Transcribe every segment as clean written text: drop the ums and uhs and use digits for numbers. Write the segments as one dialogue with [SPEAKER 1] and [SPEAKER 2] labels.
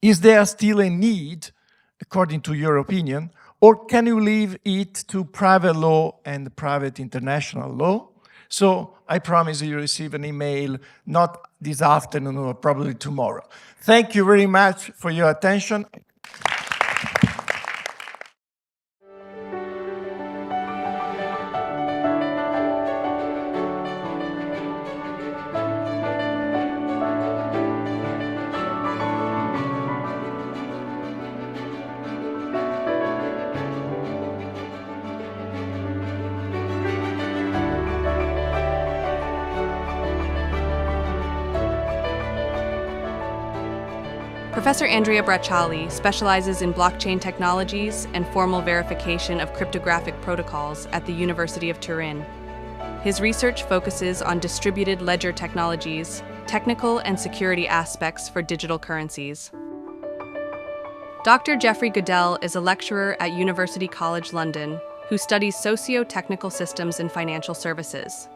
[SPEAKER 1] Is there still a need, according to your opinion, or can you leave it to private law and private international law? So I promise you receive an email, not this afternoon or probably tomorrow. Thank you very much for your attention.
[SPEAKER 2] Professor Andrea Bracciali specializes in blockchain technologies and formal verification of cryptographic protocols at the University of Turin. His research focuses on distributed ledger technologies, technical and security aspects for digital currencies. Dr. Geoffrey Goodell is a lecturer at University College London who studies socio-technical systems in financial services.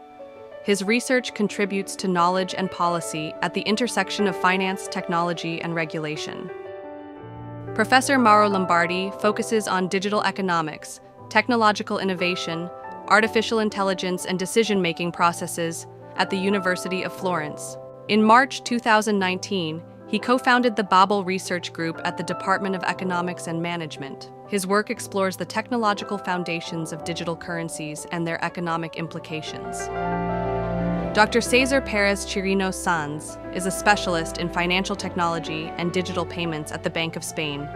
[SPEAKER 2] His research contributes to knowledge and policy at the intersection of finance, technology, and regulation. Professor Mauro Lombardi focuses on digital economics, technological innovation, artificial intelligence, and decision-making processes at the University of Florence. In March 2019, he co-founded the BABEL research group at the Department of Economics and Management. His work explores the technological foundations of digital currencies and their economic implications. Dr. César Pérez-Chirinos Sanz is a specialist in financial technology and digital payments at the Bank of Spain.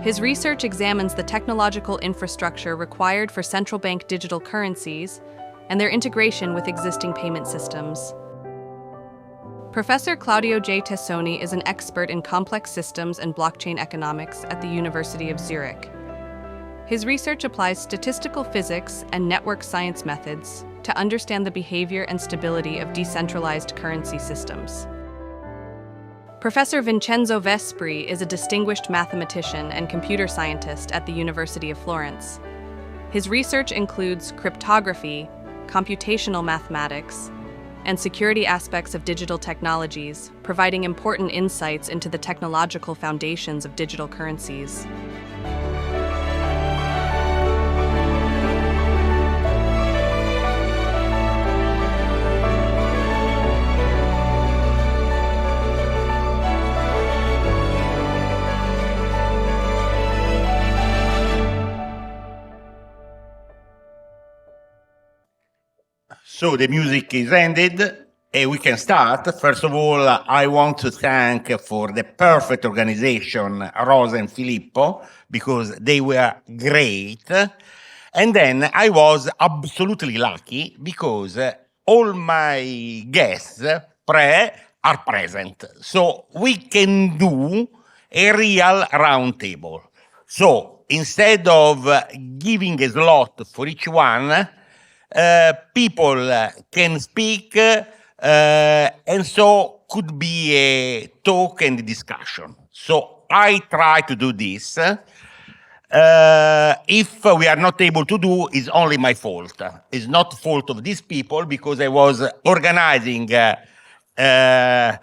[SPEAKER 2] His research examines the technological infrastructure required for central bank digital currencies and their integration with existing payment systems. Professor Claudio J. Tessone is an expert in complex systems and blockchain economics at the University of Zurich. His research applies statistical physics and network science methods to understand the behavior and stability of decentralized currency systems. Professor Vincenzo Vespri is a distinguished mathematician and computer scientist at the University of Florence. His research includes cryptography, computational mathematics, and security aspects of digital technologies, providing important insights into the technological foundations of digital currencies.
[SPEAKER 3] So the music is ended and we can start. First of all, I want to thank for the perfect organization, Rosa and Filippo, because they were great. And then I was absolutely lucky because all my guests are present. So we can do a real round table. So instead of giving a slot for each one, people can speak, and so could be a talk and discussion. So I try to do this. If we are not able to do, it's only my fault. It's not the fault of these people because I was organizing a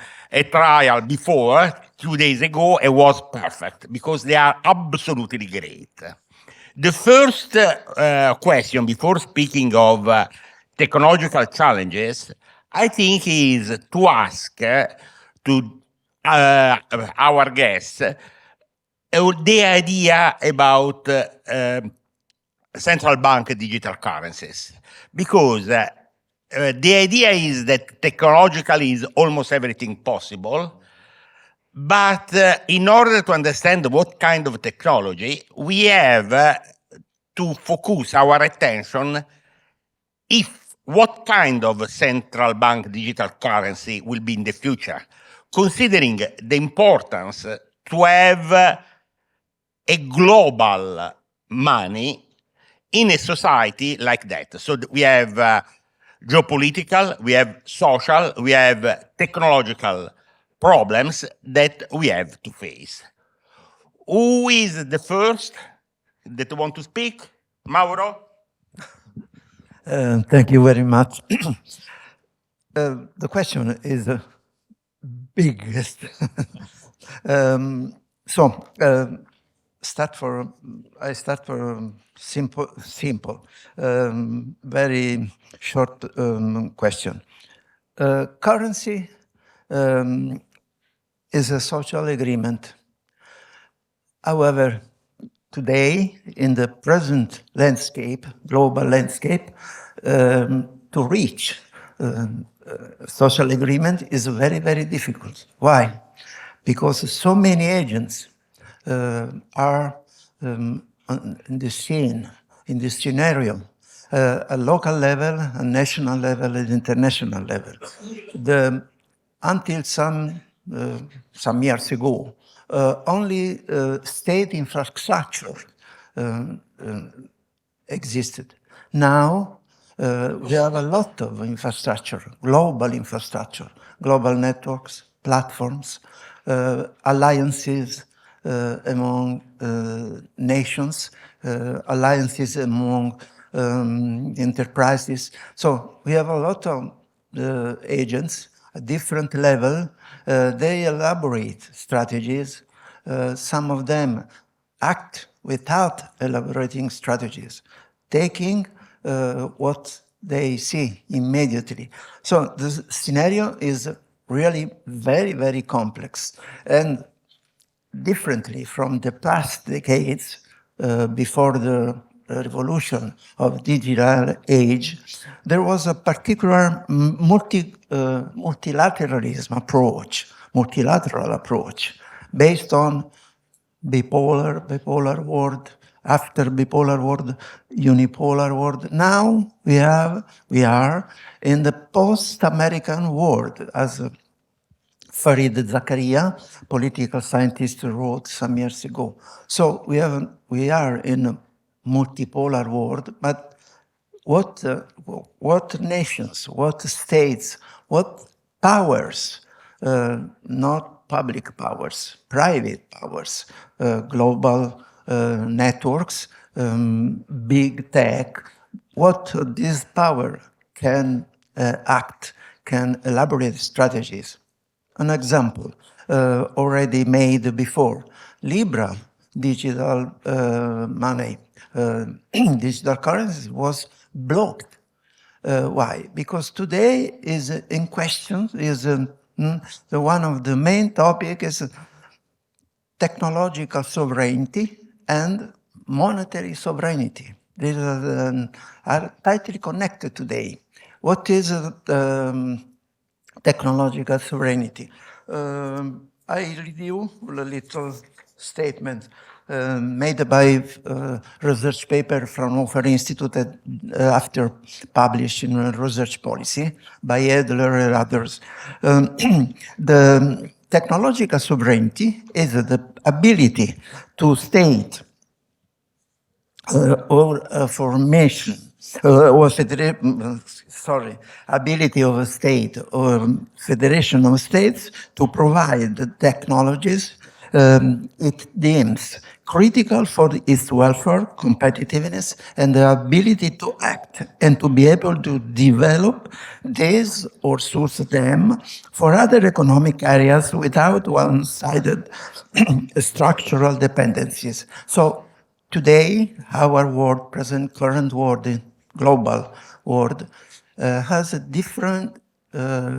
[SPEAKER 3] trial before 2 days ago. It was perfect because they are absolutely great. The first question, before speaking of technological challenges, I think is to ask to our guests the idea about central bank digital currencies. Because the idea is that technologically is almost everything possible. But in order to understand what kind of technology, we have to focus our attention if what kind of central bank digital currency will be in the future, considering the importance to have a global money in a society like that. So we have geopolitical, we have social, we have technological problems that we have to face. Who is the first that want to speak? Mauro?
[SPEAKER 4] Thank you very much. The question is biggest. So I start for simple, very short question. Currency is a social agreement. However, today, in the present landscape, global landscape, to reach social agreement is very, very difficult. Why? Because so many agents are in the scene, in this scenario, a local level, a national level, and international level. Until some years ago, only state infrastructure existed. Now, we have a lot of infrastructure, global networks, platforms, alliances among nations, alliances among enterprises. So we have a lot of agents at different level. They elaborate strategies. Some of them act without elaborating strategies, taking what they see immediately. So the scenario is really very, very complex. And differently from the past decades, before the revolution of digital age, there was a particular multilateral approach, based on bipolar world, after bipolar world, unipolar world. Now we are in the post-American world, as Farid Zakaria, political scientist, wrote some years ago. So we are in a multipolar world, but what nations, what states, what powers, not public powers, private powers, global networks, big tech, what this power can act, can elaborate strategies. An example already made before, Libra, digital money, digital currency was blocked. Why? Because today is in question, is the one of the main topic is technological sovereignty and monetary sovereignty. These are tightly connected today. What is technological sovereignty? I read you a little statement made by research paper from Fraunhofer Institute after published in Research Policy by Edler and others. The technological sovereignty is the ability to state or formation or ability of a state or federation of states to provide the technologies it deems critical for its welfare, competitiveness, and the ability to act and to be able to develop these or source them for other economic areas without one-sided structural dependencies. So today, our world, current world, global world, has a different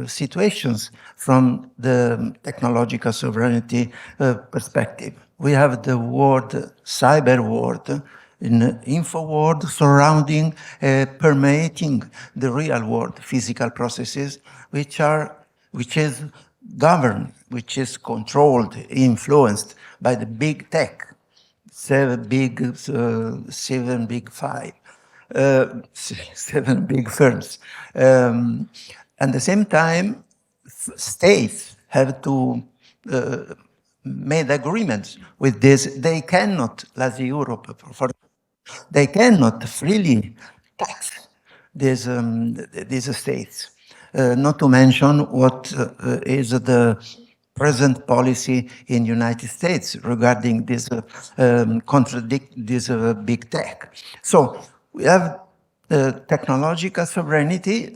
[SPEAKER 4] situations from the technological sovereignty perspective. We have the world, cyber world, in info world surrounding, permeating the real world, physical processes, which is governed, which is controlled, influenced by the big tech, seven big firms. At the same time, states have to make agreements with this. They cannot, like Europe, they cannot freely tax these states. Not to mention what is the present policy in United States regarding this big tech. So we have technological sovereignty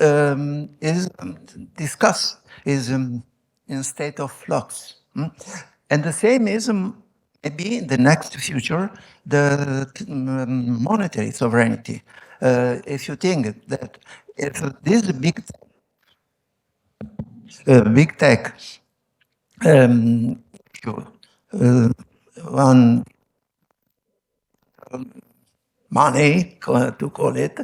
[SPEAKER 4] is discussed, is in state of flux. And the same is maybe in the next future, the monetary sovereignty. If you think that if this big tech one money, to call it,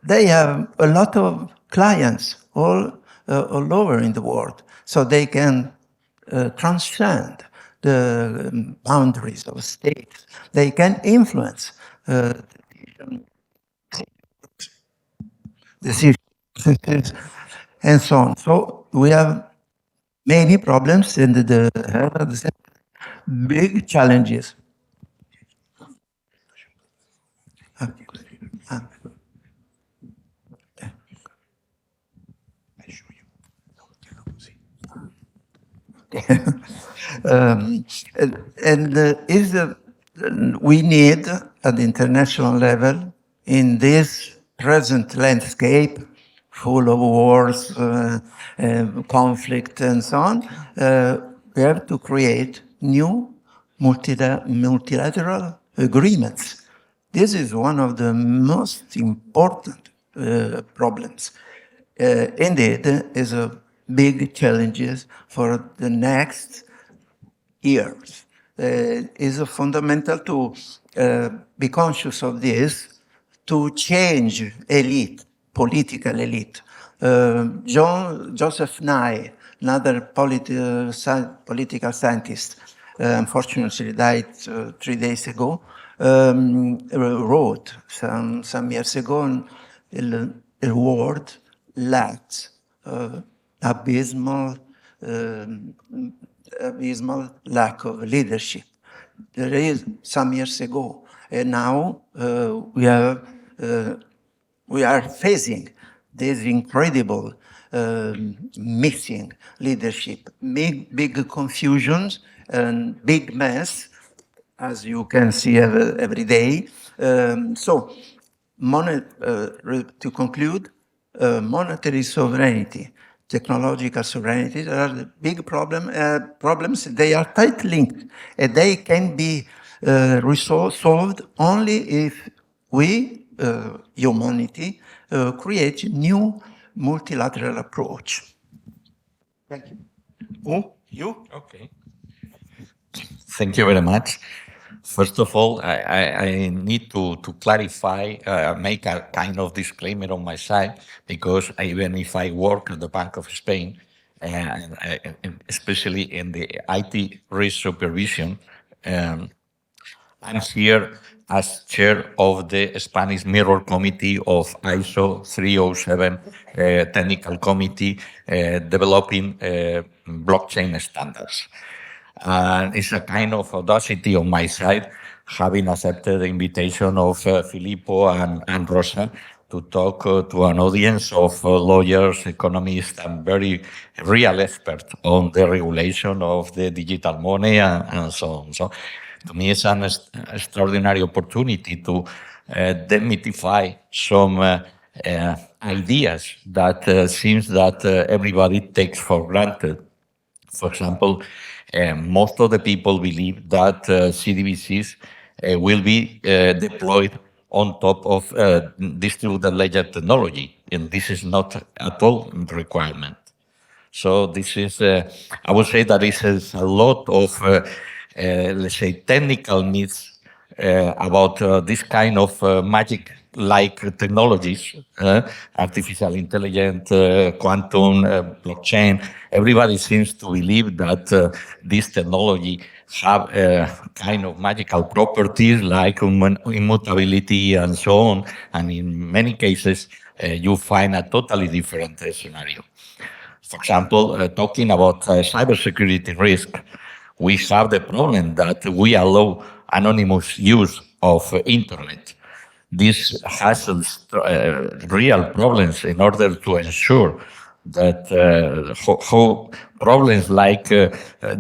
[SPEAKER 4] they have a lot of clients all over in the world, so they can transcend the boundaries of states. They can influence decisions and so on. So we have many problems and the big challenges. We need at the international level, in this present landscape full of wars, conflict, and so on, we have to create new multilateral agreements. This is one of the most important problems. Indeed, is a big challenges for the next years. Is fundamental to be conscious of this, to change elite, political elite. Joseph Nye, another political scientist, unfortunately died 3 days ago, wrote some years ago, the world lacks abysmal lack of leadership. There is some years ago, and now we are facing this incredible missing leadership, big confusions and big mess, as you can see every day. So, to conclude, monetary sovereignty, technological sovereignty are the big problems. They are tight linked, and they can be solved only if we, humanity, create new multilateral approach. Thank you.
[SPEAKER 3] Oh, you?
[SPEAKER 5] Okay. Thank you very much. First of all, I need to clarify, make a kind of disclaimer on my side, because even if I work at the Bank of Spain, and especially in the IT risk supervision, I'm here as chair of the Spanish Mirror Committee of ISO 307 Technical Committee developing blockchain standards. And it's a kind of audacity on my side, having accepted the invitation of Filippo and Rosa to talk to an audience of lawyers, economists, and very real experts on the regulation of the digital money and so on. So to me, it's an extraordinary opportunity to demystify some ideas that seems that everybody takes for granted. For example, most of the people believe that CDBCs will be deployed on top of distributed ledger technology, and this is not at all a requirement. So this is, I would say that this is a lot of, let's say, technical myths about this kind of magic-like technologies, artificial intelligence, quantum, blockchain. Everybody seems to believe that this technology have kind of magical properties like immutability and so on. And in many cases, you find a totally different scenario. For example, talking about cybersecurity risk, we have the problem that we allow anonymous use of internet. This has real problems in order to ensure that how problems like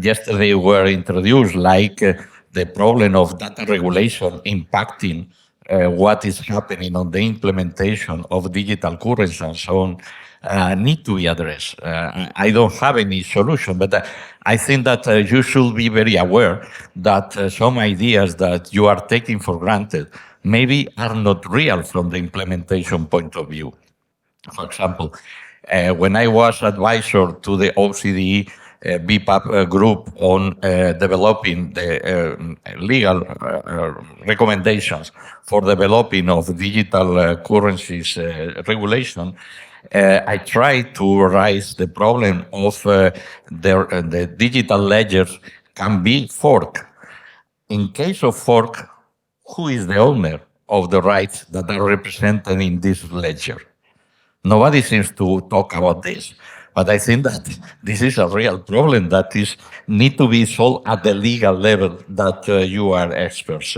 [SPEAKER 5] yesterday were introduced, like the problem of data regulation impacting what is happening on the implementation of digital currency and so on. need to be addressed. I don't have any solution, but I think that you should be very aware that some ideas that you are taking for granted maybe are not real from the implementation point of view. For example, when I was advisor to the OCDE BPAP group on developing the legal recommendations for developing of digital currencies regulation, I tried to raise the problem of the digital ledgers can be forked. In case of fork, who is the owner of the rights that are represented in this ledger? Nobody seems to talk about this, but I think that this is a real problem that need to be solved at the legal level that you are experts.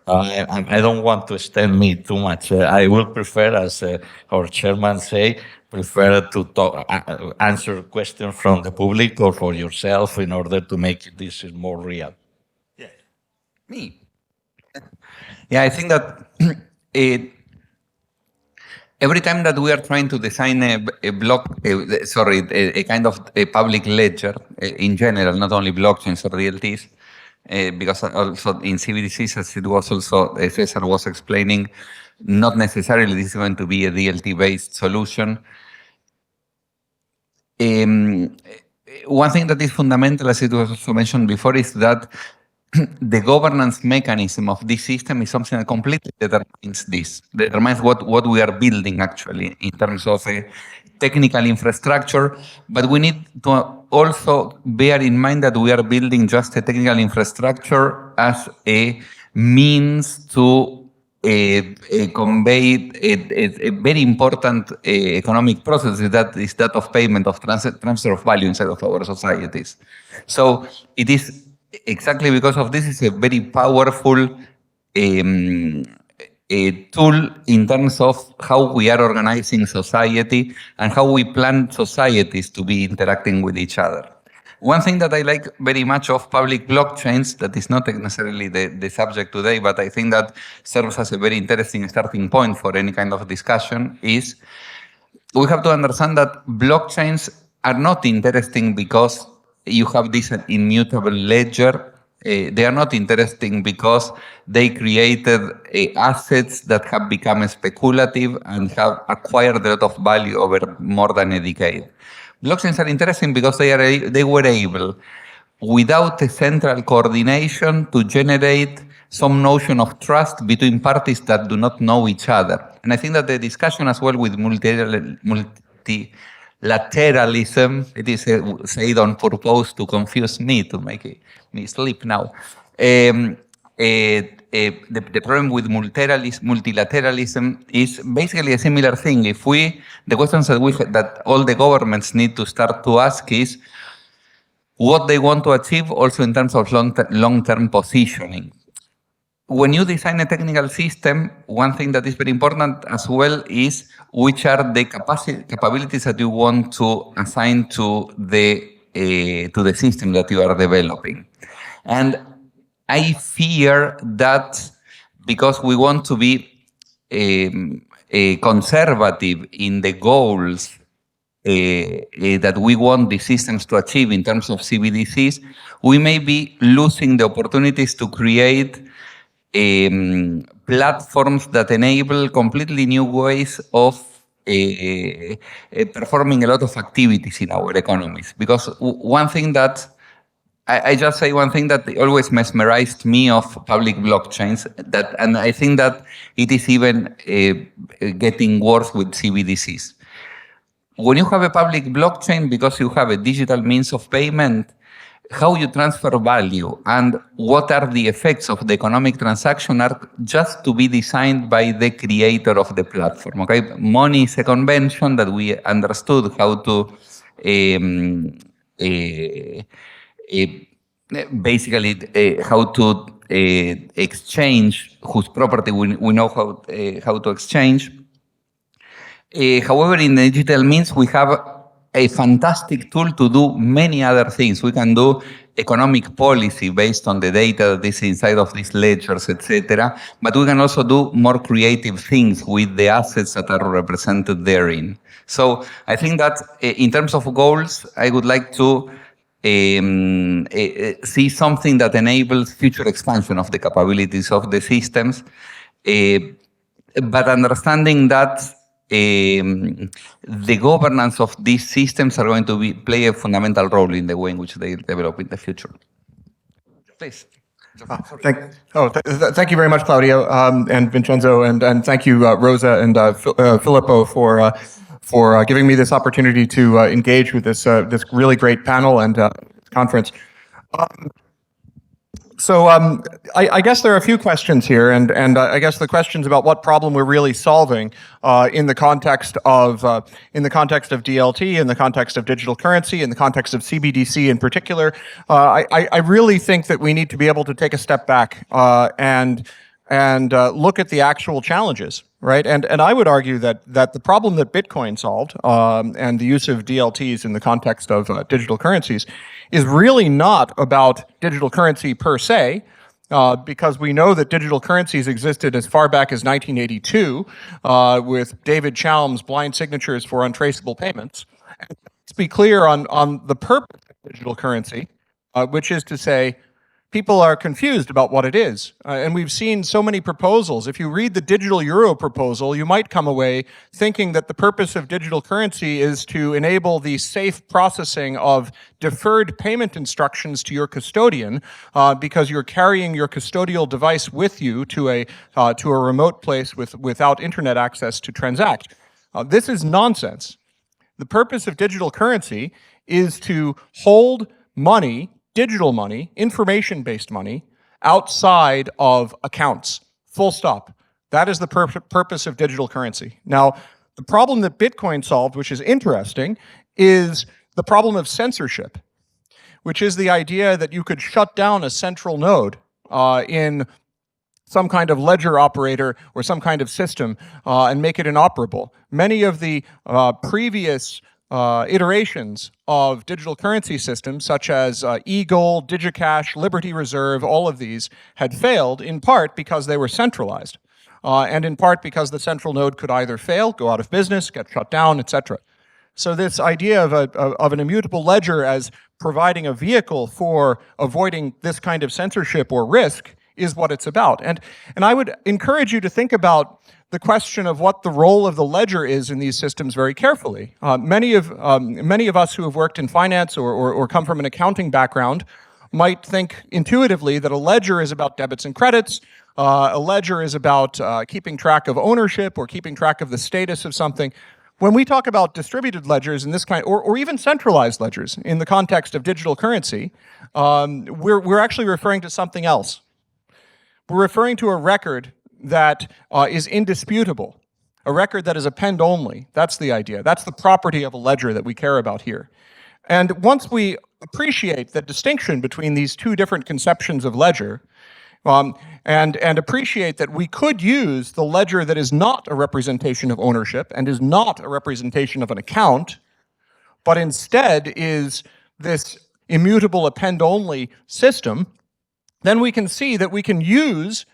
[SPEAKER 5] I don't want to extend me too much. I will prefer, as our chairman say, prefer to talk, answer questions from the public or for yourself in order to make this more real.
[SPEAKER 6] Yeah. Me? Yeah, I think that every time that we are trying to design a kind of a public ledger in general, not only blockchains or DLTs, because also in CBDCs, as it was also, César was explaining, not necessarily this is going to be a DLT-based solution. One thing that is fundamental, as it was also mentioned before, is that the governance mechanism of this system is something that completely determines what we are building actually in terms of a technical infrastructure, but we need to also bear in mind that we are building just a technical infrastructure as a means to convey a very important economic process that is that of payment of transfer of value inside of our societies. So it is exactly because of this is a very powerful tool in terms of how we are organizing society and how we plan societies to be interacting with each other. One thing that I like very much of public blockchains, that is not necessarily the subject today, but I think that serves as a very interesting starting point for any kind of discussion, is we have to understand that blockchains are not interesting because you have this immutable ledger. They are not interesting because they created assets that have become speculative and have acquired a lot of value over more than a decade. Blockchains are interesting because they were able, without a central coordination, to generate some notion of trust between parties that do not know each other. And I think that the discussion as well with multilateralism, it is said on purpose to confuse me, to make me sleep now. The problem with multilateralism is basically a similar thing. If the questions that all the governments need to start to ask is what they want to achieve also in terms of long-term positioning. When you design a technical system, one thing that is very important as well is which are the capabilities that you want to assign to the system that you are developing. And I fear that because we want to be conservative in the goals that we want the systems to achieve in terms of CBDCs, we may be losing the opportunities to create platforms that enable completely new ways of performing a lot of activities in our economies. Because one thing that, I just say one thing that always mesmerized me of public blockchains, and I think that it is even getting worse with CBDCs. When you have a public blockchain, because you have a digital means of payment, how you transfer value and what are the effects of the economic transaction are just to be designed by the creator of the platform. Okay, money is a convention that we understood how to basically how to exchange, whose property we know how to exchange. However, in the digital means, we have a fantastic tool to do many other things. We can do economic policy based on the data that is inside of these ledgers, etc. But we can also do more creative things with the assets that are represented therein. So I think that in terms of goals, I would like to see something that enables future expansion of the capabilities of the systems, but understanding that the governance of these systems are going to play a fundamental role in the way in which they develop in the future. Please.
[SPEAKER 7] Thank you very much, Claudio, and Vincenzo, and thank you, Rosa and Filippo, for giving me this opportunity to engage with this really great panel and conference. So I guess there are a few questions here, and I guess the questions about what problem we're really solving in the context of DLT, in the context of digital currency, in the context of CBDC in particular. I really think that we need to be able to take a step back and look at the actual challenges, right? And I would argue that the problem that Bitcoin solved and the use of DLTs in the context of digital currencies is really not about digital currency per se, because we know that digital currencies existed as far back as 1982 with David Chaum's blind signatures for untraceable payments. Let's be clear on the purpose of digital currency, which is to say, people are confused about what it is. And we've seen so many proposals. If you read the digital euro proposal, you might come away thinking that the purpose of digital currency is to enable the safe processing of deferred payment instructions to your custodian because you're carrying your custodial device with you to a remote place without internet access to transact. This is nonsense. The purpose of digital currency is to hold money, digital money, information-based money, outside of accounts. Full stop. That is the purpose of digital currency. Now, the problem that Bitcoin solved, which is interesting, is the problem of censorship, which is the idea that you could shut down a central node in some kind of ledger operator or some kind of system and make it inoperable. Many of the previous iterations of digital currency systems, such as eGold, DigiCash, Liberty Reserve, all of these had failed in part because they were centralized, and in part because the central node could either fail, go out of business, get shut down, etc. So this idea of an immutable ledger as providing a vehicle for avoiding this kind of censorship or risk is what it's about. And I would encourage you to think about the question of what the role of the ledger is in these systems very carefully. Many of us who have worked in finance or come from an accounting background might think intuitively that a ledger is about debits and credits, a ledger is about keeping track of ownership or keeping track of the status of something. When we talk about distributed ledgers in this kind, or even centralized ledgers in the context of digital currency, we're actually referring to something else. We're referring to a record that is indisputable, a record that is append-only. That's the idea. That's the property of a ledger that we care about here. And once we appreciate the distinction between these two different conceptions of ledger, and appreciate that we could use the ledger that is not a representation of ownership and is not a representation of an account, but instead is this immutable append-only system, then we can see that we can use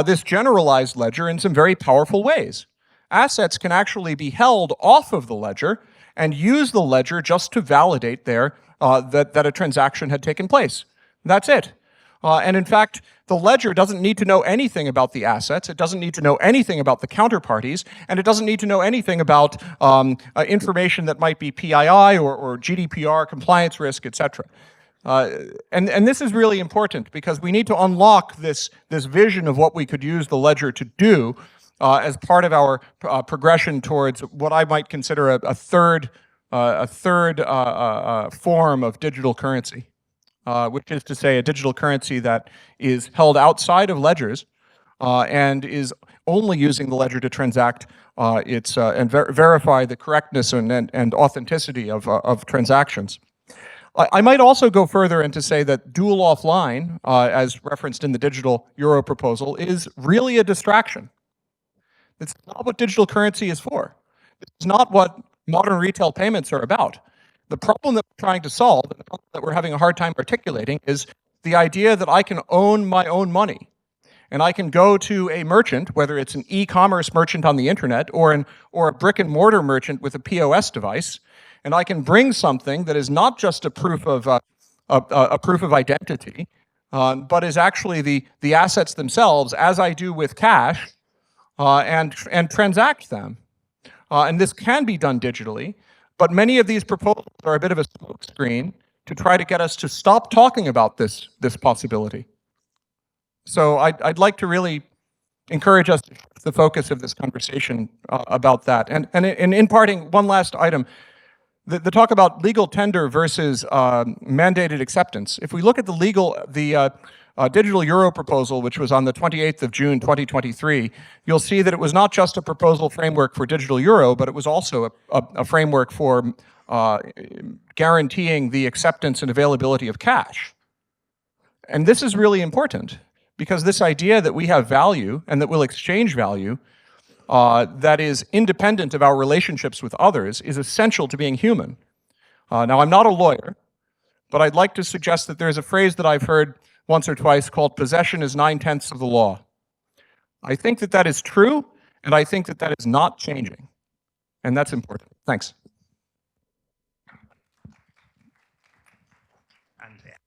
[SPEAKER 7] this generalized ledger in some very powerful ways. Assets can actually be held off of the ledger and use the ledger just to validate that a transaction had taken place. That's it. And in fact, the ledger doesn't need to know anything about the assets, it doesn't need to know anything about the counterparties, and it doesn't need to know anything about information that might be PII or GDPR, compliance risk, etc. And this is really important because we need to unlock this vision of what we could use the ledger to do as part of our progression towards what I might consider a third form of digital currency, which is to say a digital currency that is held outside of ledgers and is only using the ledger to transact and verify the correctness and authenticity of transactions. I might also go further and to say that dual offline, as referenced in the digital euro proposal, is really a distraction. It's not what digital currency is for. It's not what modern retail payments are about. The problem that we're trying to solve, and the problem that we're having a hard time articulating, is the idea that I can own my own money. and I can go to a merchant, whether it's an e-commerce merchant on the internet or a brick and mortar merchant with a POS device, and I can bring something that is not just a proof of identity, but is actually the assets themselves, as I do with cash, and transact them. And this can be done digitally, but many of these proposals are a bit of a smokescreen to try to get us to stop talking about this possibility. So I'd like to really encourage us to shift the focus of this conversation about that. And in parting, one last item, the talk about legal tender versus mandated acceptance. If we look at the digital euro proposal, which was on the 28th of June, 2023, you'll see that it was not just a proposal framework for digital euro, but it was also a framework for guaranteeing the acceptance and availability of cash. And this is really important, because this idea that we have value and that we'll exchange value that is independent of our relationships with others is essential to being human. Now, I'm not a lawyer, but I'd like to suggest that there's a phrase that I've heard once or twice called possession is 9/10 of the law. I think that that is true, and I think that that is not changing. And that's important. Thanks.
[SPEAKER 3] Andrea.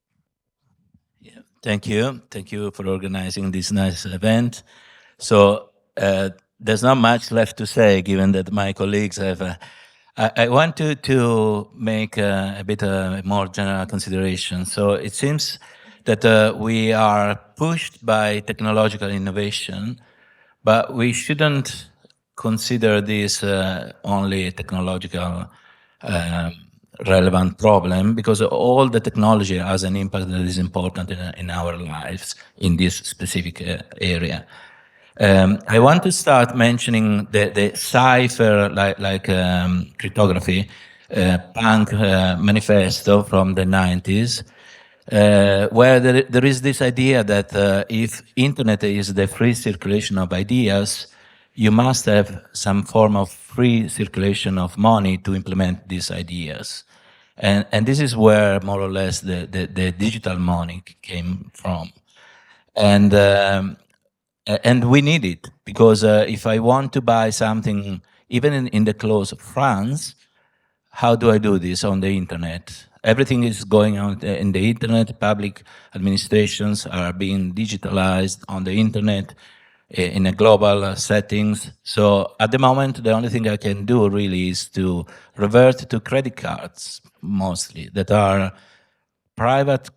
[SPEAKER 8] Yeah, thank you. Thank you for organizing this nice event. So there's not much left to say, given that my colleagues have. I want to make a bit more general consideration. So it seems that we are pushed by technological innovation, but we shouldn't consider this only a technological relevant problem, because all the technology has an impact that is important in our lives in this specific area. I want to start mentioning the cipher, like cryptography, punk manifesto from the 90s, where there is this idea that if internet is the free circulation of ideas, you must have some form of free circulation of money to implement these ideas. And this is where more or less the digital money came from. And we need it, because if I want to buy something, even in the close of France, how do I do this on the internet? Everything is going on in the internet. Public administrations are being digitalized on the internet in a global settings. So at the moment, the only thing I can do really is to revert to credit cards, mostly, that are private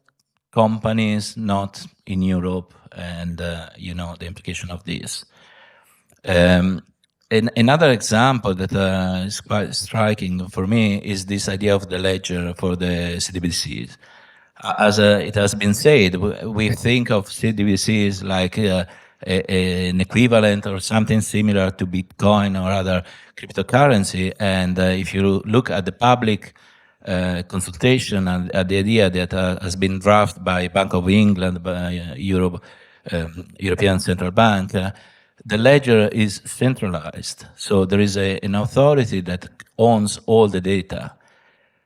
[SPEAKER 8] companies, not in Europe, and you know the implication of this. Another example that is quite striking for me is this idea of the ledger for the CBDCs. As it has been said, we think of CBDCs like an equivalent or something similar to Bitcoin or other cryptocurrency. And if you look at the public consultation and at the idea that has been drafted by Bank of England, by European Central Bank, the ledger is centralized. So there is an authority that owns all the data.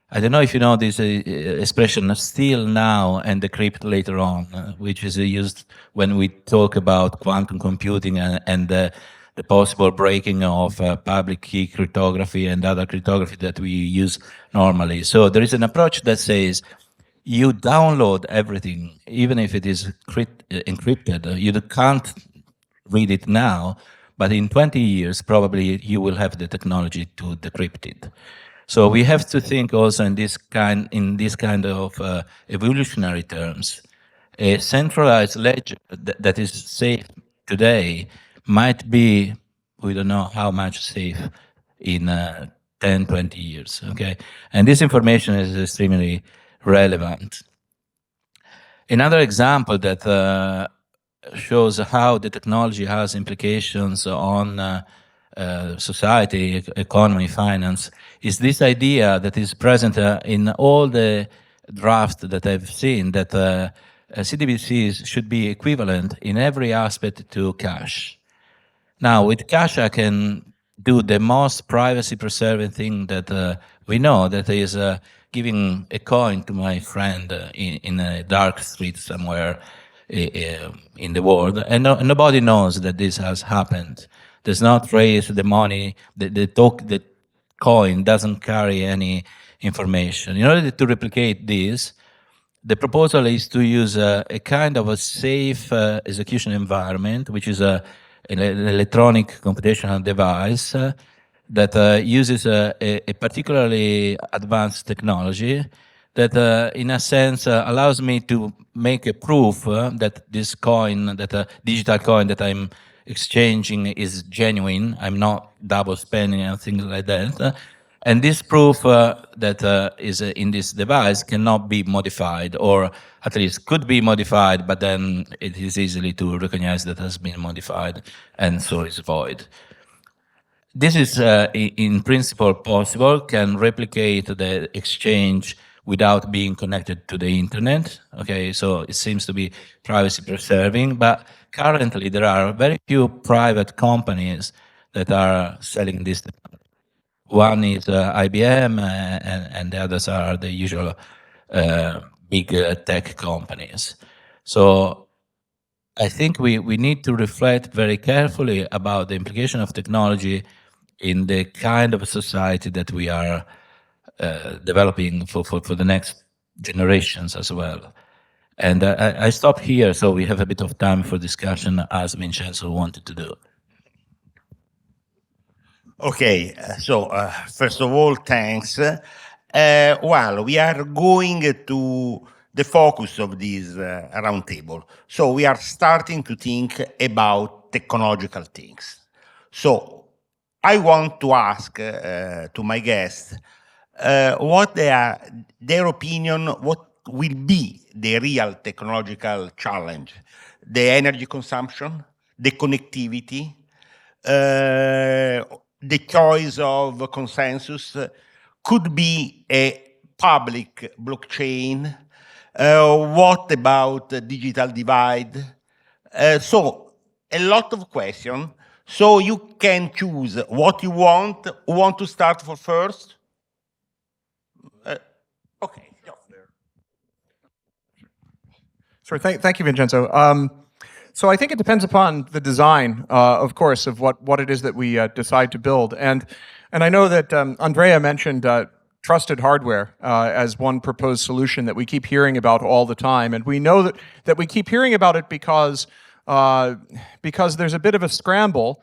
[SPEAKER 8] I don't know if you know this expression, steal now and decrypt later on, which is used when we talk about quantum computing and the possible breaking of public key cryptography and other cryptography that we use normally. So there is an approach that says you download everything, even if it is encrypted. You can't read it now, but in 20 years, probably you will have the technology to decrypt it. So we have to think also in this kind of evolutionary terms. A centralized ledger that is safe today might be, we don't know how much safe in 10, 20 years, okay? And this information is extremely relevant. Another example that shows how the technology has implications on society, economy, finance, is this idea that is present in all the drafts that I've seen, that CBDCs should be equivalent in every aspect to cash. Now, with cash, I can do the most privacy-preserving thing that we know, that is giving a coin to my friend in a dark street somewhere in the world, and nobody knows that this has happened. Does not trace the money, the coin doesn't carry any information. In order to replicate this, the proposal is to use a kind of a safe execution environment, which is an electronic computational device that uses a particularly advanced technology that, in a sense, allows me to make a proof that this coin, that digital coin that I'm exchanging is genuine. I'm not double spending and things like that. And this proof that is in this device cannot be modified, or at least could be modified, but then it is easily to recognize that has been modified, and so is void. This is, in principle, possible, can replicate the exchange without being connected to the internet. Okay, so it seems to be privacy preserving, but currently there are very few private companies that are selling this. One is IBM, and the others are the usual big tech companies. So I think we need to reflect very carefully about the implication of technology in the kind of society that we are developing for the next generations as well. And I stop here so we have a bit of time for discussion, as Vincenzo wanted to do.
[SPEAKER 3] Okay, so first of all, thanks. Well, we are going to the focus of this roundtable. So we are starting to think about technological things. So I want to ask to my guests what their opinion, what will be the real technological challenge, the energy consumption, the connectivity, the choice of consensus, could be a public blockchain. What about the digital divide? So a lot of questions. So you can choose what you want. Who want to start for first? Okay.
[SPEAKER 7] Sure. Thank you, Vincenzo. So I think it depends upon the design, of course, of what it is that we decide to build. And I know that Andrea mentioned trusted hardware as one proposed solution that we keep hearing about all the time. And we know that we keep hearing about it because there's a bit of a scramble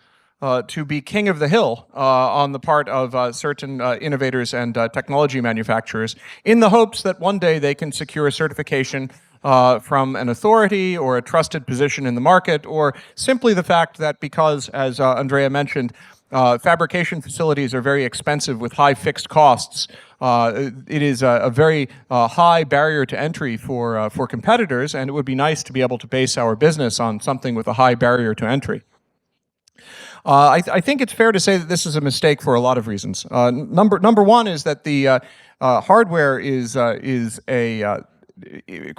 [SPEAKER 7] to be king of the hill on the part of certain innovators and technology manufacturers, in the hopes that one day they can secure a certification from an authority or a trusted position in the market, or simply the fact that because, as Andrea mentioned, fabrication facilities are very expensive with high fixed costs. It is a very high barrier to entry for competitors, and it would be nice to be able to base our business on something with a high barrier to entry. I think it's fair to say that this is a mistake for a lot of reasons. Number one is that the hardware it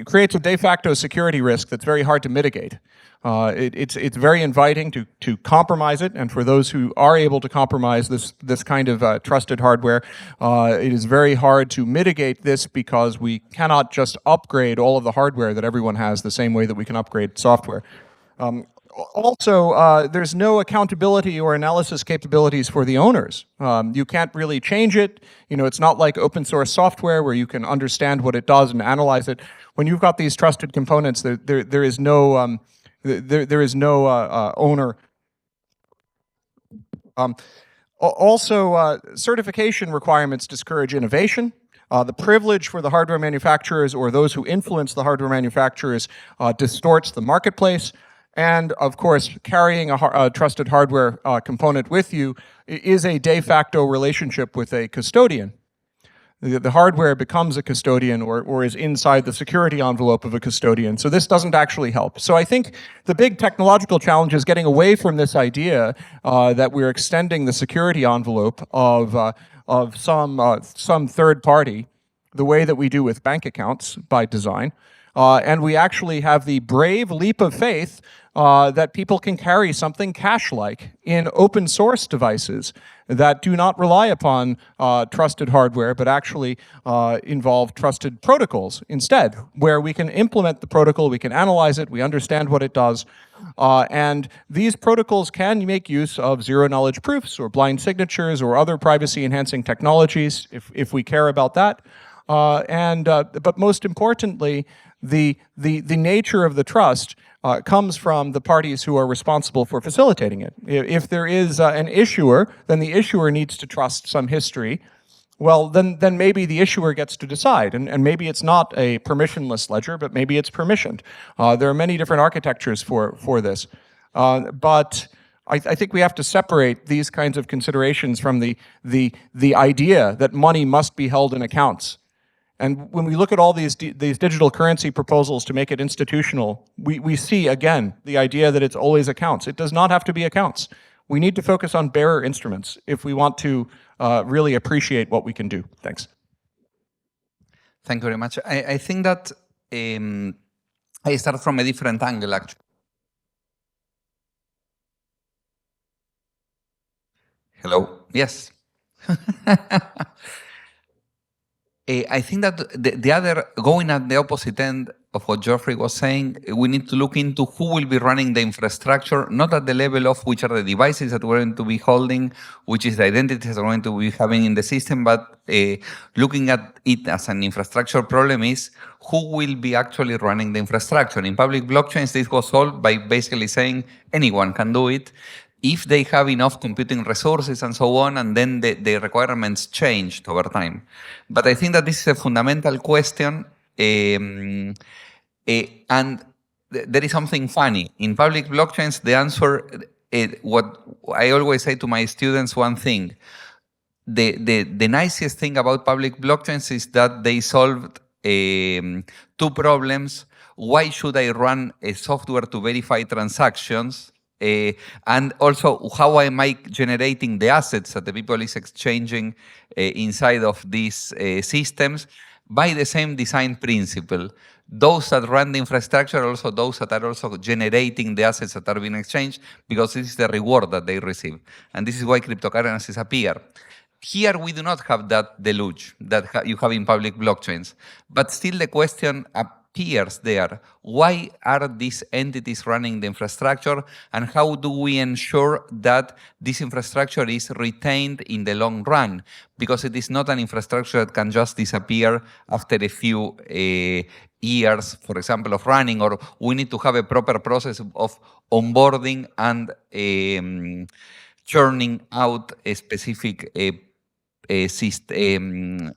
[SPEAKER 7] creates a de facto security risk that's very hard to mitigate. It's very inviting to compromise it, and for those who are able to compromise this kind of trusted hardware, it is very hard to mitigate this because we cannot just upgrade all of the hardware that everyone has the same way that we can upgrade software. Also, there's no accountability or analysis capabilities for the owners. You can't really change it. You know, it's not like open source software where you can understand what it does and analyze it. When you've got these trusted components, there is no owner. Also, certification requirements discourage innovation. The privilege for the hardware manufacturers or those who influence the hardware manufacturers distorts the marketplace. And of course, carrying a trusted hardware component with you is a de facto relationship with a custodian. The hardware becomes a custodian or is inside the security envelope of a custodian. So this doesn't actually help. So I think the big technological challenge is getting away from this idea that we're extending the security envelope of some third party, the way that we do with bank accounts by design. and we actually have the brave leap of faith that people can carry something cash-like in open source devices that do not rely upon trusted hardware, but actually involve trusted protocols instead, where we can implement the protocol, we can analyze it, we understand what it does, and these protocols can make use of zero-knowledge proofs or blind signatures or other privacy-enhancing technologies if we care about that. But most importantly, the nature of the trust comes from the parties who are responsible for facilitating it. If there is an issuer, then the issuer needs to trust some history. Well, then maybe the issuer gets to decide, and maybe it's not a permissionless ledger, but maybe it's permissioned. There are many different architectures for this. But I think we have to separate these kinds of considerations from the idea that money must be held in accounts. And when we look at all these digital currency proposals to make it institutional, we see, again, the idea that it's always accounts. It does not have to be accounts. We need to focus on bearer instruments if we want to really appreciate what we can do. Thanks.
[SPEAKER 6] Thank you very much. I think that I start from a different angle, actually. Hello? Yes. I think that the other, going at the opposite end of what Geoffrey was saying, we need to look into who will be running the infrastructure, not at the level of which are the devices that we're going to be holding, which is the identities that we're going to be having in the system, but looking at it as an infrastructure problem is who will be actually running the infrastructure. In public blockchains, this was solved by basically saying anyone can do it, if they have enough computing resources and so on, and then the requirements changed over time. But I think that this is a fundamental question, and there is something funny. In public blockchains, the answer, what I always say to my students, one thing, the nicest thing about public blockchains is that they solved two problems. Why should I run a software to verify transactions? And also, how am I generating the assets that the people is exchanging inside of these systems by the same design principle? Those that run the infrastructure, also those that are also generating the assets that are being exchanged, because this is the reward that they receive. And this is why cryptocurrencies appear. Here, we do not have that deluge that you have in public blockchains. But still the question appears there. Why are these entities running the infrastructure, and how do we ensure that this infrastructure is retained in the long run? Because it is not an infrastructure that can just disappear after a few years, for example, of running, or we need to have a proper process of onboarding and churning out a specific technology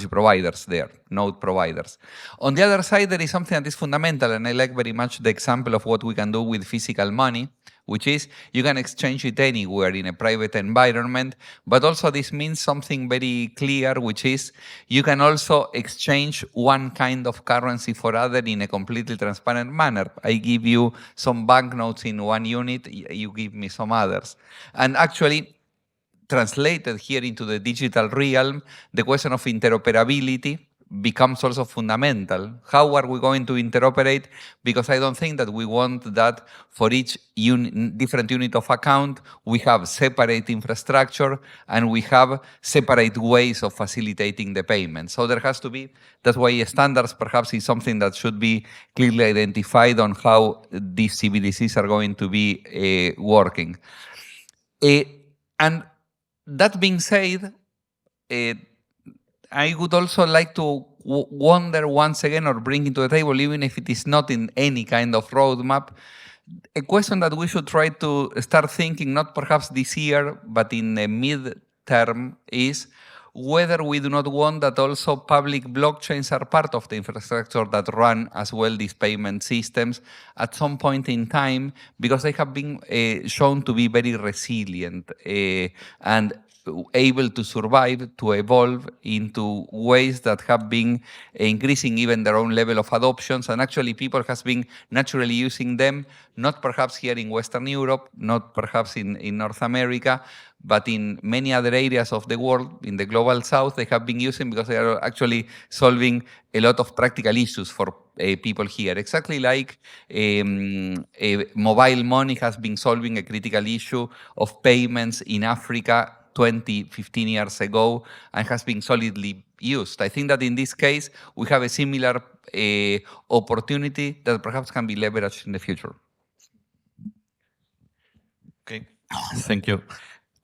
[SPEAKER 6] providers there, node providers. On the other side, there is something that is fundamental, and I like very much the example of what we can do with physical money, which is you can exchange it anywhere in a private environment, but also this means something very clear, which is you can also exchange one kind of currency for other in a completely transparent manner. I give you some banknotes in one unit, you give me some others. And actually, translated here into the digital realm, the question of interoperability becomes also fundamental. How are we going to interoperate? Because I don't think that we want that for each different unit of account, we have separate infrastructure and we have separate ways of facilitating the payment. So there has to be, that's why standards perhaps is something that should be clearly identified on how these CBDCs are going to be working. And that being said, I would also like to wonder once again, or bring into the table, even if it is not in any kind of roadmap, a question that we should try to start thinking, not perhaps this year, but in the mid-term, is whether we do not want that also public blockchains are part of the infrastructure that run as well these payment systems at some point in time, because they have been shown to be very resilient. And able to survive, to evolve into ways that have been increasing even their own level of adoptions, and actually people has been naturally using them, not perhaps here in Western Europe, not perhaps in North America, but in many other areas of the world, in the global south, they have been using because they are actually solving a lot of practical issues for people here. Exactly like mobile money has been solving a critical issue of payments in Africa 20, 15 years ago and has been solidly used. I think that in this case, we have a similar opportunity that perhaps can be leveraged in the future.
[SPEAKER 5] Okay, thank you.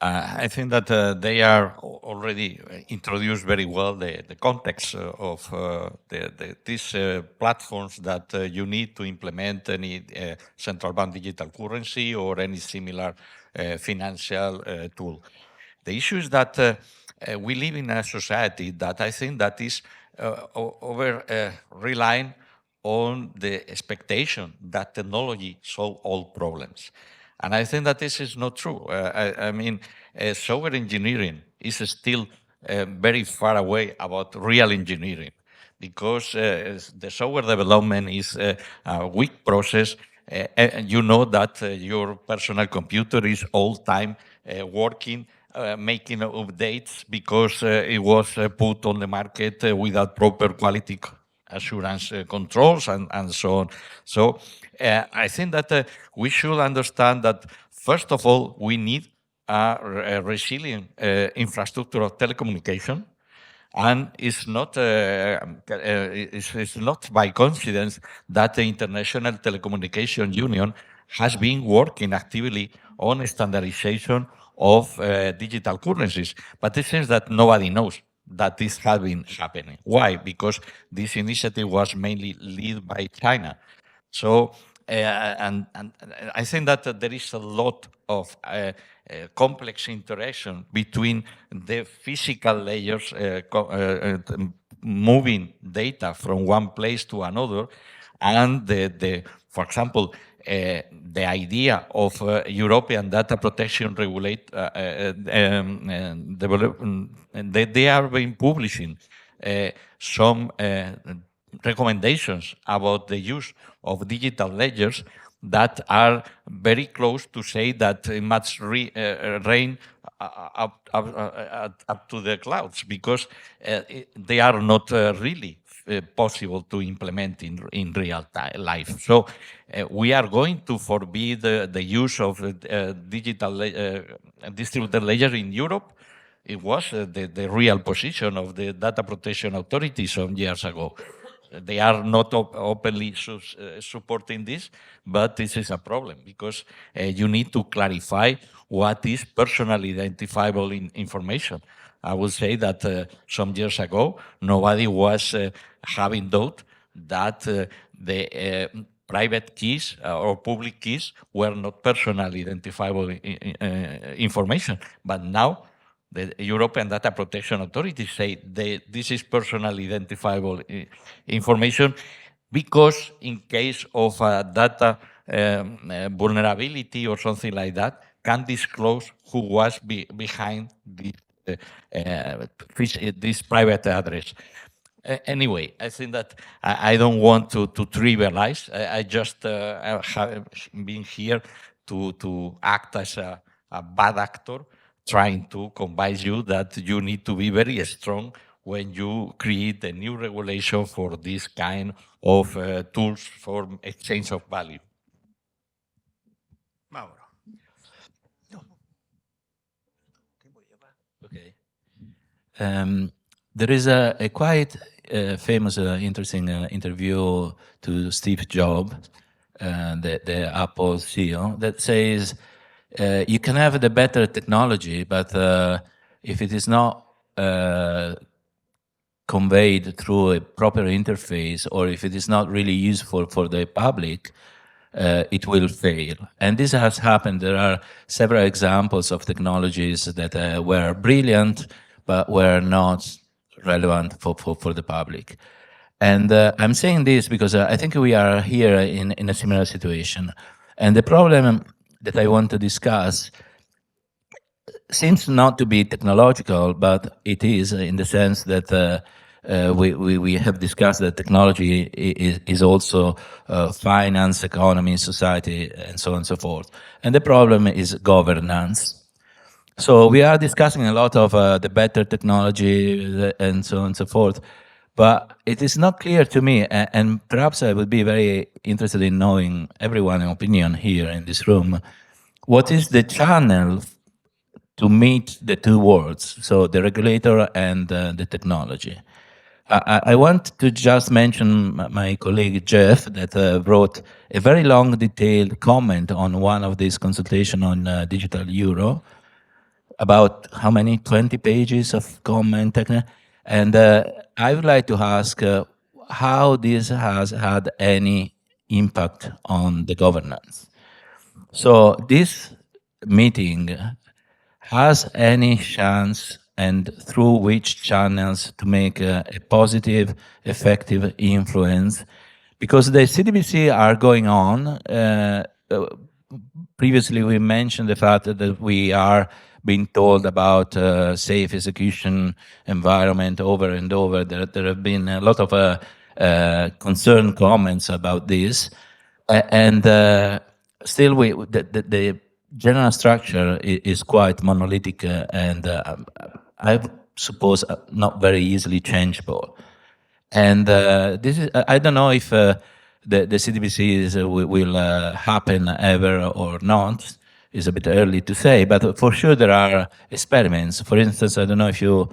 [SPEAKER 5] I think that they are already introduced very well the context of these platforms that you need to implement any central bank digital currency or any similar financial tool. The issue is that we live in a society that I think that is relying on the expectation that technology solve all problems. And I think that this is not true. I mean, software engineering is still very far away about real engineering because the software development is a weak process. You know that your personal computer is all time working, making updates because it was put on the market without proper quality assurance controls and so on. So I think that we should understand that, first of all, we need a resilient infrastructure of telecommunication. And it's not by coincidence that the International Telecommunication Union has been working actively on standardization of digital currencies. But it seems that nobody knows that this has been happening. Why? Because this initiative was mainly led by China. So, and I think that there is a lot of complex interaction between the physical layers moving data from one place to another, and for example, the idea of European data protection regulate they are been publishing some recommendations about the use of digital ledgers that are very close to say that it must reign up to the clouds because they are not really possible to implement in real life. So we are going to forbid the use of digital distributed ledger in Europe. It was the real position of the data protection authority some years ago. They are not openly supporting this, but this is a problem because you need to clarify what is personally identifiable information. I would say that some years ago, nobody was having doubt that the private keys or public keys were not personally identifiable information. But now, the European Data Protection Authority say this is personally identifiable information because in case of a data vulnerability or something like that, can disclose who was behind this private address. Anyway, I think that I don't want to trivialize. I just have been here to act as a bad actor, trying to convince you that you need to be very strong when you create a new regulation for this kind of tools for exchange of value.
[SPEAKER 3] Mauro.
[SPEAKER 8] Okay. There is a quite famous, interesting interview to Steve Jobs, the Apple CEO, that says, you can have the better technology, but if it is not conveyed through a proper interface, or if it is not really useful for the public, it will fail. And this has happened. There are several examples of technologies that were brilliant, but were not relevant for the public. And I'm saying this because I think we are here in a similar situation. And the problem that I want to discuss, seems not to be technological, but it is in the sense that we have discussed that technology is also finance, economy, society, and so on and so forth. And the problem is governance. So we are discussing a lot of the better technology and so on and so forth, but it is not clear to me, and perhaps I would be very interested in knowing everyone's opinion here in this room, what is the channel to meet the two worlds, so the regulator and the technology. I want to just mention my colleague Jeff that wrote a very long detailed comment on one of these consultations on digital euro, about how many, 20 pages of comment, and I would like to ask how this has had any impact on the governance. So this meeting has any chance, and through which channels, to make a positive, effective influence? Because the CDBC are going on. Previously, we mentioned the fact that we are being told about safe execution environment over and over. There have been a lot of concerned comments about this. And still, the general structure is quite monolithic and I suppose not very easily changeable. And this is, I don't know if the CDBC will happen ever or not. It's a bit early to say, but for sure there are experiments. For instance, I don't know if you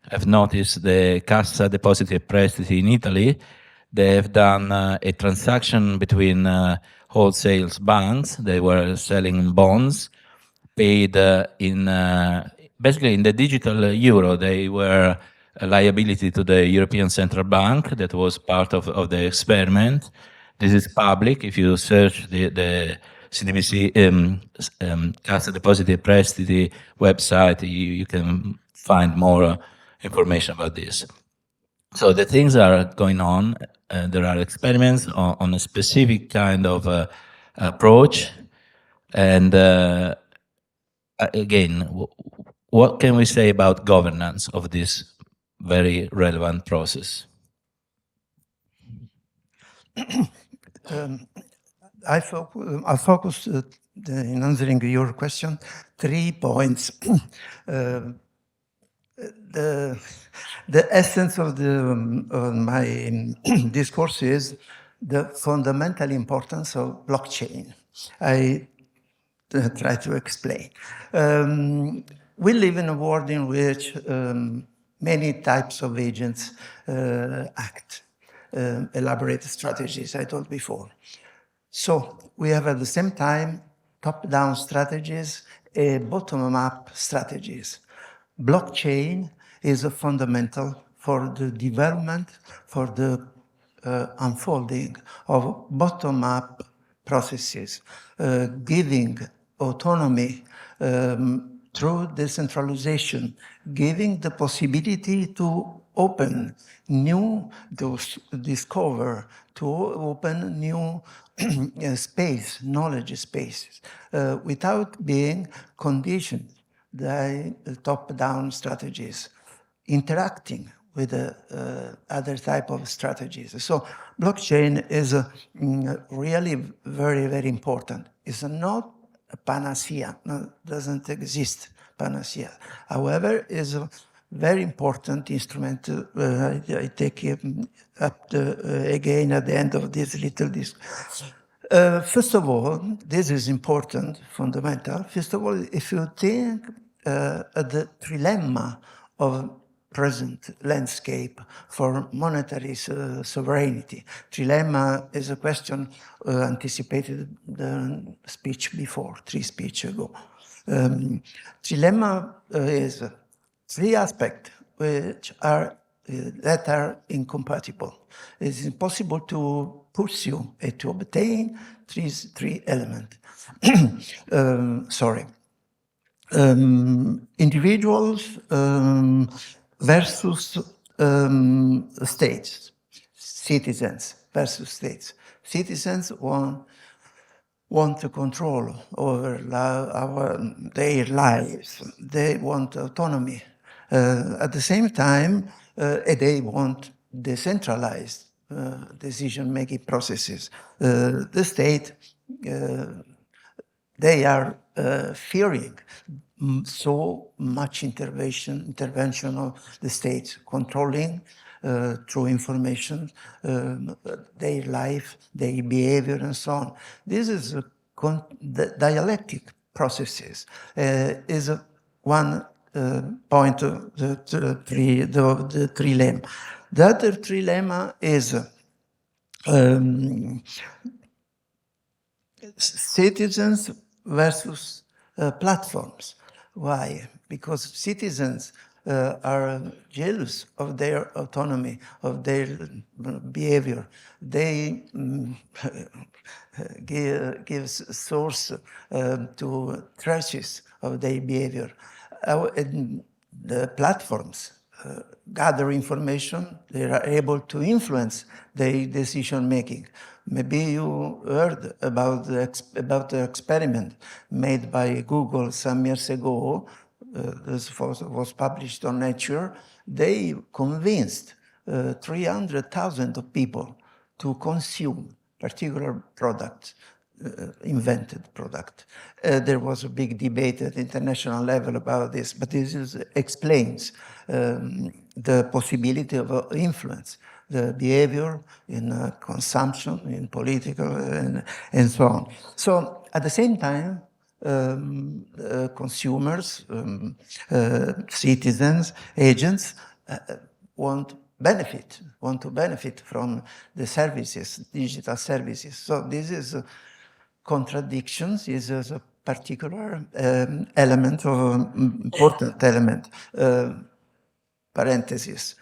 [SPEAKER 8] have noticed the Cassa Depositi e Prestiti in Italy. They have done a transaction between wholesale banks. They were selling bonds paid in basically in the digital euro. They were a liability to the European Central Bank. That was part of the experiment. This is public. If you search the CDBC Cassa Depositi e Prestiti website, you can find more information about this. So the things are going on. There are experiments on a specific kind of approach. And again, what can we say about governance of this very relevant process?
[SPEAKER 4] I focus in answering your question, 3 points. The essence of my discourse is the fundamental importance of blockchain. I try to explain. We live in a world in which many types of agents act, elaborate strategies, I told before. So we have at the same time top-down strategies and bottom-up strategies. Blockchain is a fundamental for the development, for the unfolding of bottom-up processes, giving autonomy through decentralization, giving the possibility to open new, to discover, to open new space, knowledge spaces, without being conditioned by top-down strategies, interacting with other type of strategies. So blockchain is really very, very important. It's not a panacea, doesn't exist panacea. However, is a very important instrument. I take it up again at the end of this little disc. First of all, this is important, fundamental. First of all, if you think the trilemma of present landscape for monetary sovereignty. Trilemma is a question anticipated the speech before, 3 speeches ago. Trilemma is 3 aspects which are that are incompatible. It's impossible to pursue and to obtain 3 elements. Individuals versus states, citizens versus states. Citizens want want to control over their lives. They want autonomy. At the same time, they want decentralized decision-making processes. The state, they are fearing so much intervention of the state, controlling through information their life, their behavior, and so on. This is the dialectic processes is one point of the trilemma. The other trilemma is citizens versus platforms. Why? Because citizens are jealous of their autonomy, of their behavior. They give source to traces of their behavior. The platforms gather information, they are able to influence their decision making. Maybe you heard about the experiment made by Google some years ago. This was published on Nature. They convinced 300,000 people to consume particular product, invented product. There was a big debate at international level about this, but this explains the possibility of influence, the behavior in consumption, in political, and so on. So at the same time, consumers, citizens, agents want to benefit from the services, digital services. So this is contradictions, is a particular element, of important element. Parenthesis.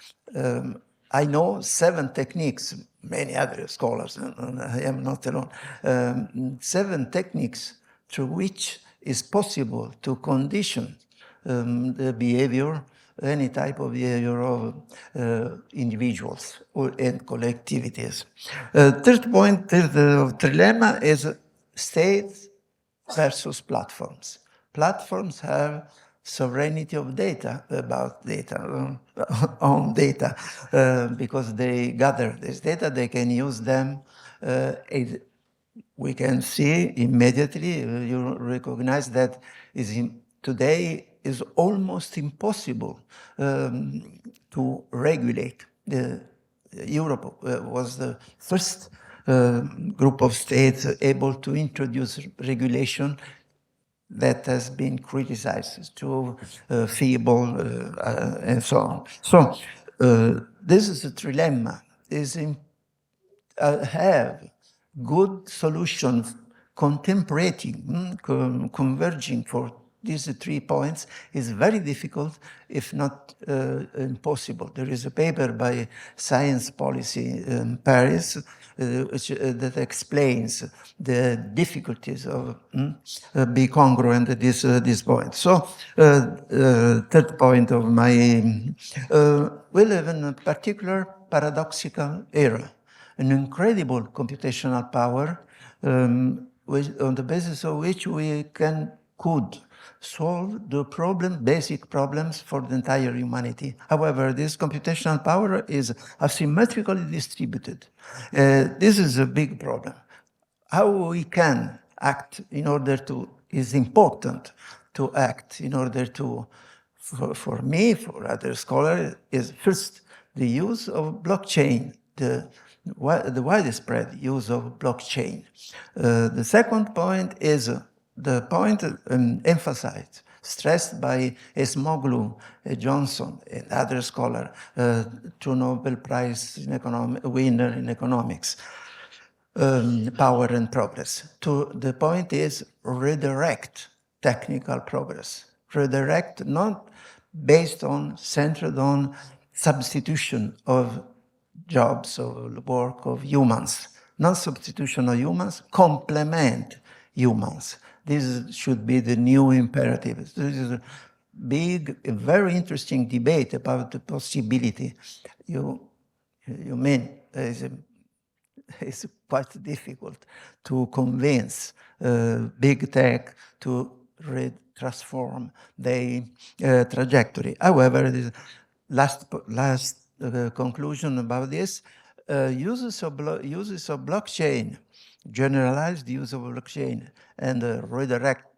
[SPEAKER 4] I know 7 techniques, many other scholars, and I am not alone, 7 techniques through which is possible to condition the behavior, any type of behavior of individuals and collectivities. Third point, third trilemma is states versus platforms. Platforms have sovereignty of data, about data, on data, because they gather this data, they can use them. We can see immediately, you recognize that today is almost impossible to regulate. Europe was the first group of states able to introduce regulation that has been criticized to feeble and so on. So this is a trilemma. Have good solutions contemplating, converging for these 3 points is very difficult, if not impossible. There is a paper by Science Policy in Paris that explains the difficulties of being congruent at this point. So, third point of my, we live in a particular paradoxical era, an incredible computational power on the basis of which we could solve the basic problems for the entire humanity. However, this computational power is asymmetrically distributed. This is a big problem. How we can act in order to, is important to act in order to, for me, for other scholars, is first the use of blockchain, the widespread use of blockchain. The second point is the point emphasized, stressed by Esmoglu, Johnson, and other scholars, 2 Nobel Prize winner in economics, power and progress. The point is redirect technical progress. Redirect not based on, centered on substitution of jobs, of work of humans. Not substitution of humans, complement humans. This should be the new imperative. This is a big, very interesting debate about the possibility. You mean it's quite difficult to convince big tech to transform the trajectory. However, the last conclusion about this, uses of blockchain, generalized use of blockchain, and redirect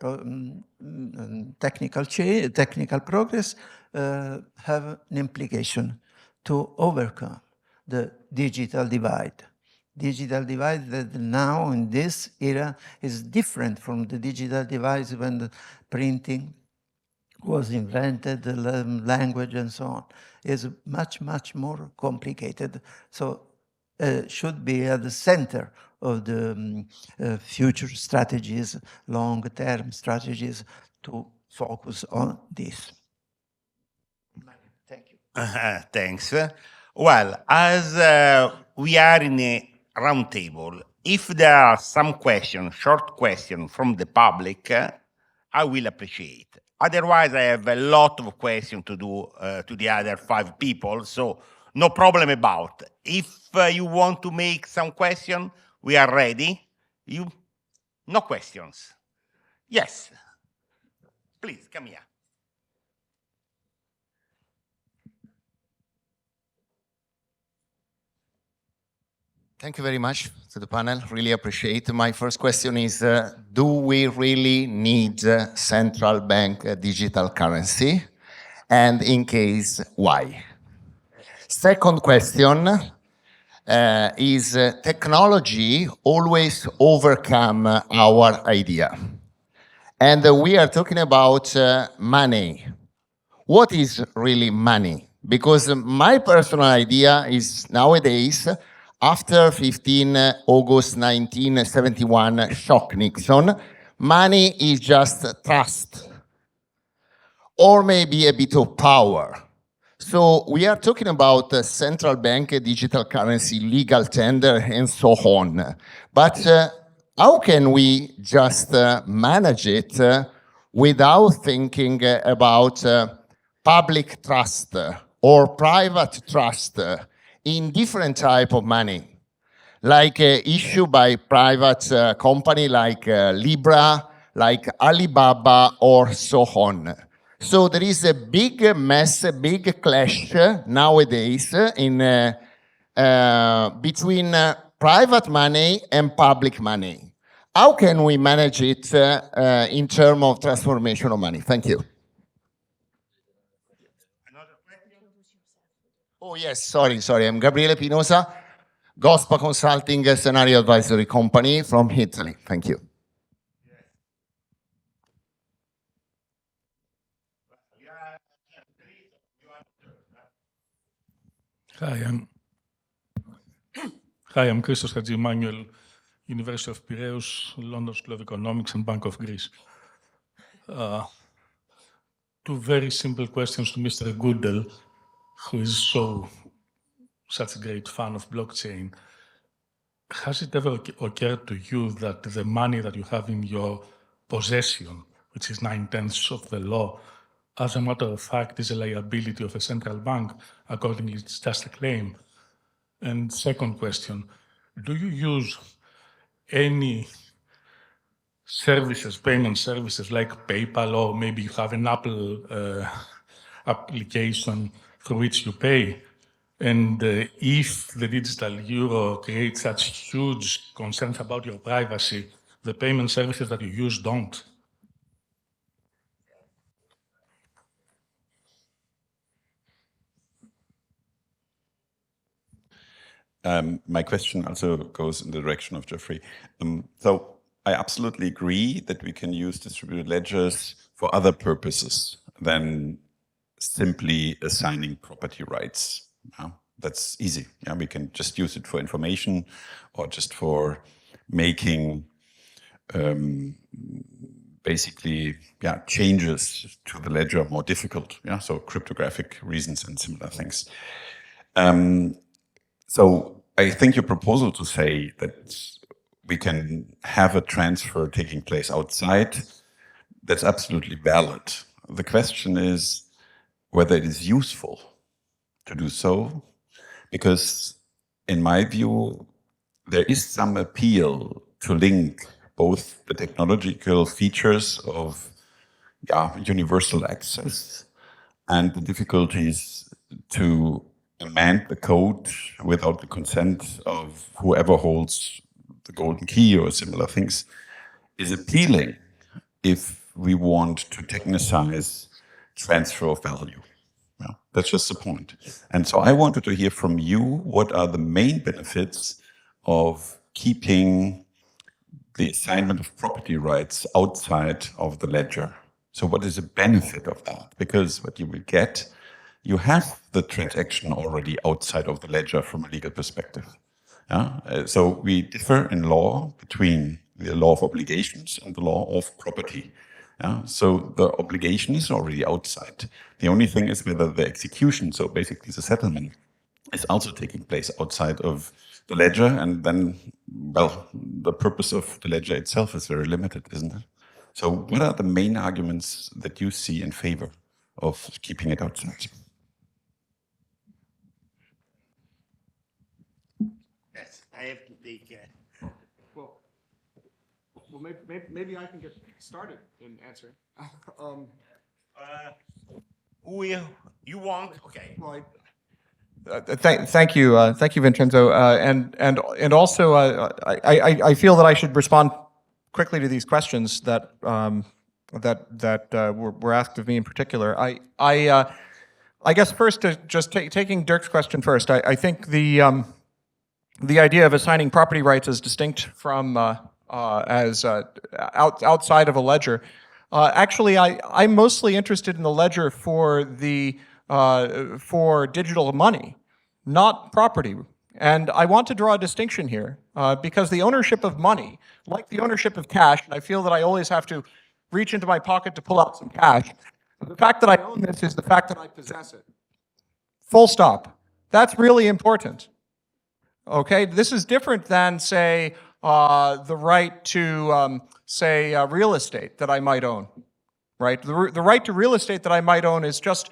[SPEAKER 4] technical progress have an implication to overcome the digital divide. Digital divide that now in this era is different from the digital divide when the printing was invented, the language and so on, is much, much more complicated. So should be at the center of the future strategies, long-term strategies to focus on this. Thank you.
[SPEAKER 3] Thanks. Well, as we are in a round table, if there are some questions, short questions from the public, I will appreciate. Otherwise, I have a lot of questions to do to the other 5 people, so no problem about. If you want to make some question, we are ready. No questions. Yes. Please, come here.
[SPEAKER 9] Thank you very much to the panel. Really appreciate. My first question is, do we really need central bank digital currency? And in case, why? Second question is, technology always overcome our idea. And we are talking about money. What is really money? Because my personal idea is nowadays, after 15 August 1971 shock Nixon, money is just trust, or maybe a bit of power. So we are talking about central bank digital currency, legal tender, and so on. But how can we just manage it without thinking about public trust or private trust in different type of money, like issued by private company like Libra, like Alibaba, or so on. So there is a big mess, a big clash nowadays in between private money and public money. How can we manage it in terms of transformation of money? Thank you. Oh, yes, sorry. I'm Gabriele Pinosa, Gospa Consulting Scenario Advisory Company from Italy. Thank you.
[SPEAKER 10] Hi, I'm Christos Hadji-Emmanuel, University of Piraeus, London School of Economics and Bank of Greece. 2 very simple questions to Mr. Goodell, who is such a great fan of blockchain. Has it ever occurred to you that the money that you have in your possession, which is 9/10 of the law, as a matter of fact, is a liability of a central bank? Accordingly, it's just a claim. And second question, do you use any services, payment services like PayPal, or maybe you have an Apple application through which you pay? And if the digital euro creates such huge concerns about your privacy, the payment services that you use don't.
[SPEAKER 11] My question also goes in the direction of Geoffrey. So I absolutely agree that we can use distributed ledgers for other purposes than simply assigning property rights. That's easy. Yeah, we can just use it for information or just for making basically changes to the ledger more difficult. Yeah, so cryptographic reasons and similar things. So I think your proposal to say that we can have a transfer taking place outside, that's absolutely valid. The question is whether it is useful to do so, because in my view, there is some appeal to link both the technological features of universal access and the difficulties to amend the code without the consent of whoever holds the golden key or similar things is appealing if we want to technicize transfer of value. Yeah, that's just the point. And so I wanted to hear from you, what are the main benefits of keeping the assignment of property rights outside of the ledger? So what is the benefit of that? Because what you will get, you have the transaction already outside of the ledger from a legal perspective. So we differ in law between the law of obligations and the law of property. So the obligation is already outside. The only thing is whether the execution, so basically the settlement, is also taking place outside of the ledger, and then, well, the purpose of the ledger itself is very limited, isn't it? So what are the main arguments that you see in favor of keeping it outside?
[SPEAKER 3] Yes, I have to take...
[SPEAKER 7] Well, maybe I can get started in answering.
[SPEAKER 3] Who you want? Okay.
[SPEAKER 7] Well, thank you, Vincenzo, and also I feel that I should respond quickly to these questions that were asked of me in particular. I guess first, just taking Dirk's question first, I think the idea of assigning property rights as distinct from outside of a ledger. Actually, I'm mostly interested in the ledger for digital money, not property. And I want to draw a distinction here because the ownership of money, like the ownership of cash, and I feel that I always have to reach into my pocket to pull out some cash. The fact that I own this is the fact that I possess it. Full stop. That's really important. Okay, this is different than, say, the right to, real estate that I might own, right? The right to real estate that I might own is just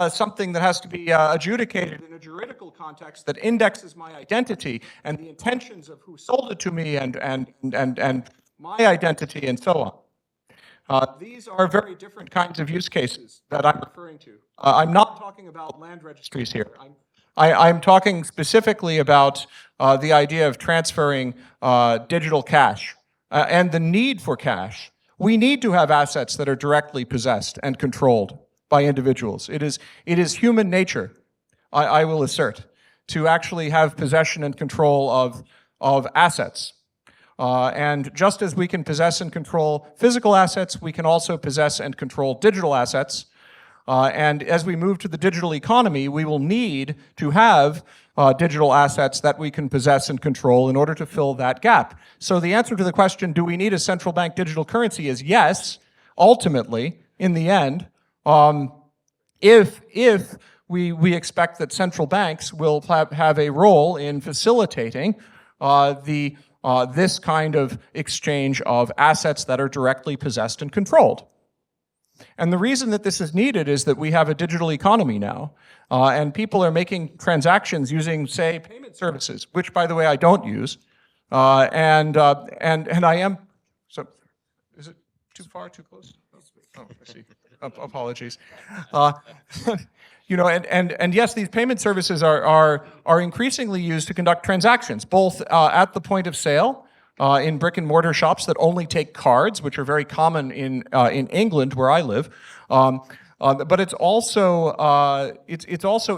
[SPEAKER 7] something that has to be adjudicated in a juridical context that indexes my identity and the intentions of who sold it to me and my identity and so on. These are very different kinds of use cases that I'm referring to. I'm not talking about land registries here. I'm talking specifically about the idea of transferring digital cash and the need for cash. We need to have assets that are directly possessed and controlled by individuals. It is human nature, I will assert, to actually have possession and control of assets. And just as we can possess and control physical assets, we can also possess and control digital assets. And as we move to the digital economy, we will need to have digital assets that we can possess and control in order to fill that gap. So the answer to the question, do we need a central bank digital currency, is yes, ultimately, in the end, if we expect that central banks will have a role in facilitating this kind of exchange of assets that are directly possessed and controlled. And the reason that this is needed is that we have a digital economy now, and people are making transactions using, say, payment services, which, by the way, I don't use, and I am. So, is it too far, too close? Oh, I see. Apologies. And yes, these payment services are increasingly used to conduct transactions, both at the point of sale. In brick and mortar shops that only take cards, which are very common in England, where I live, but it's also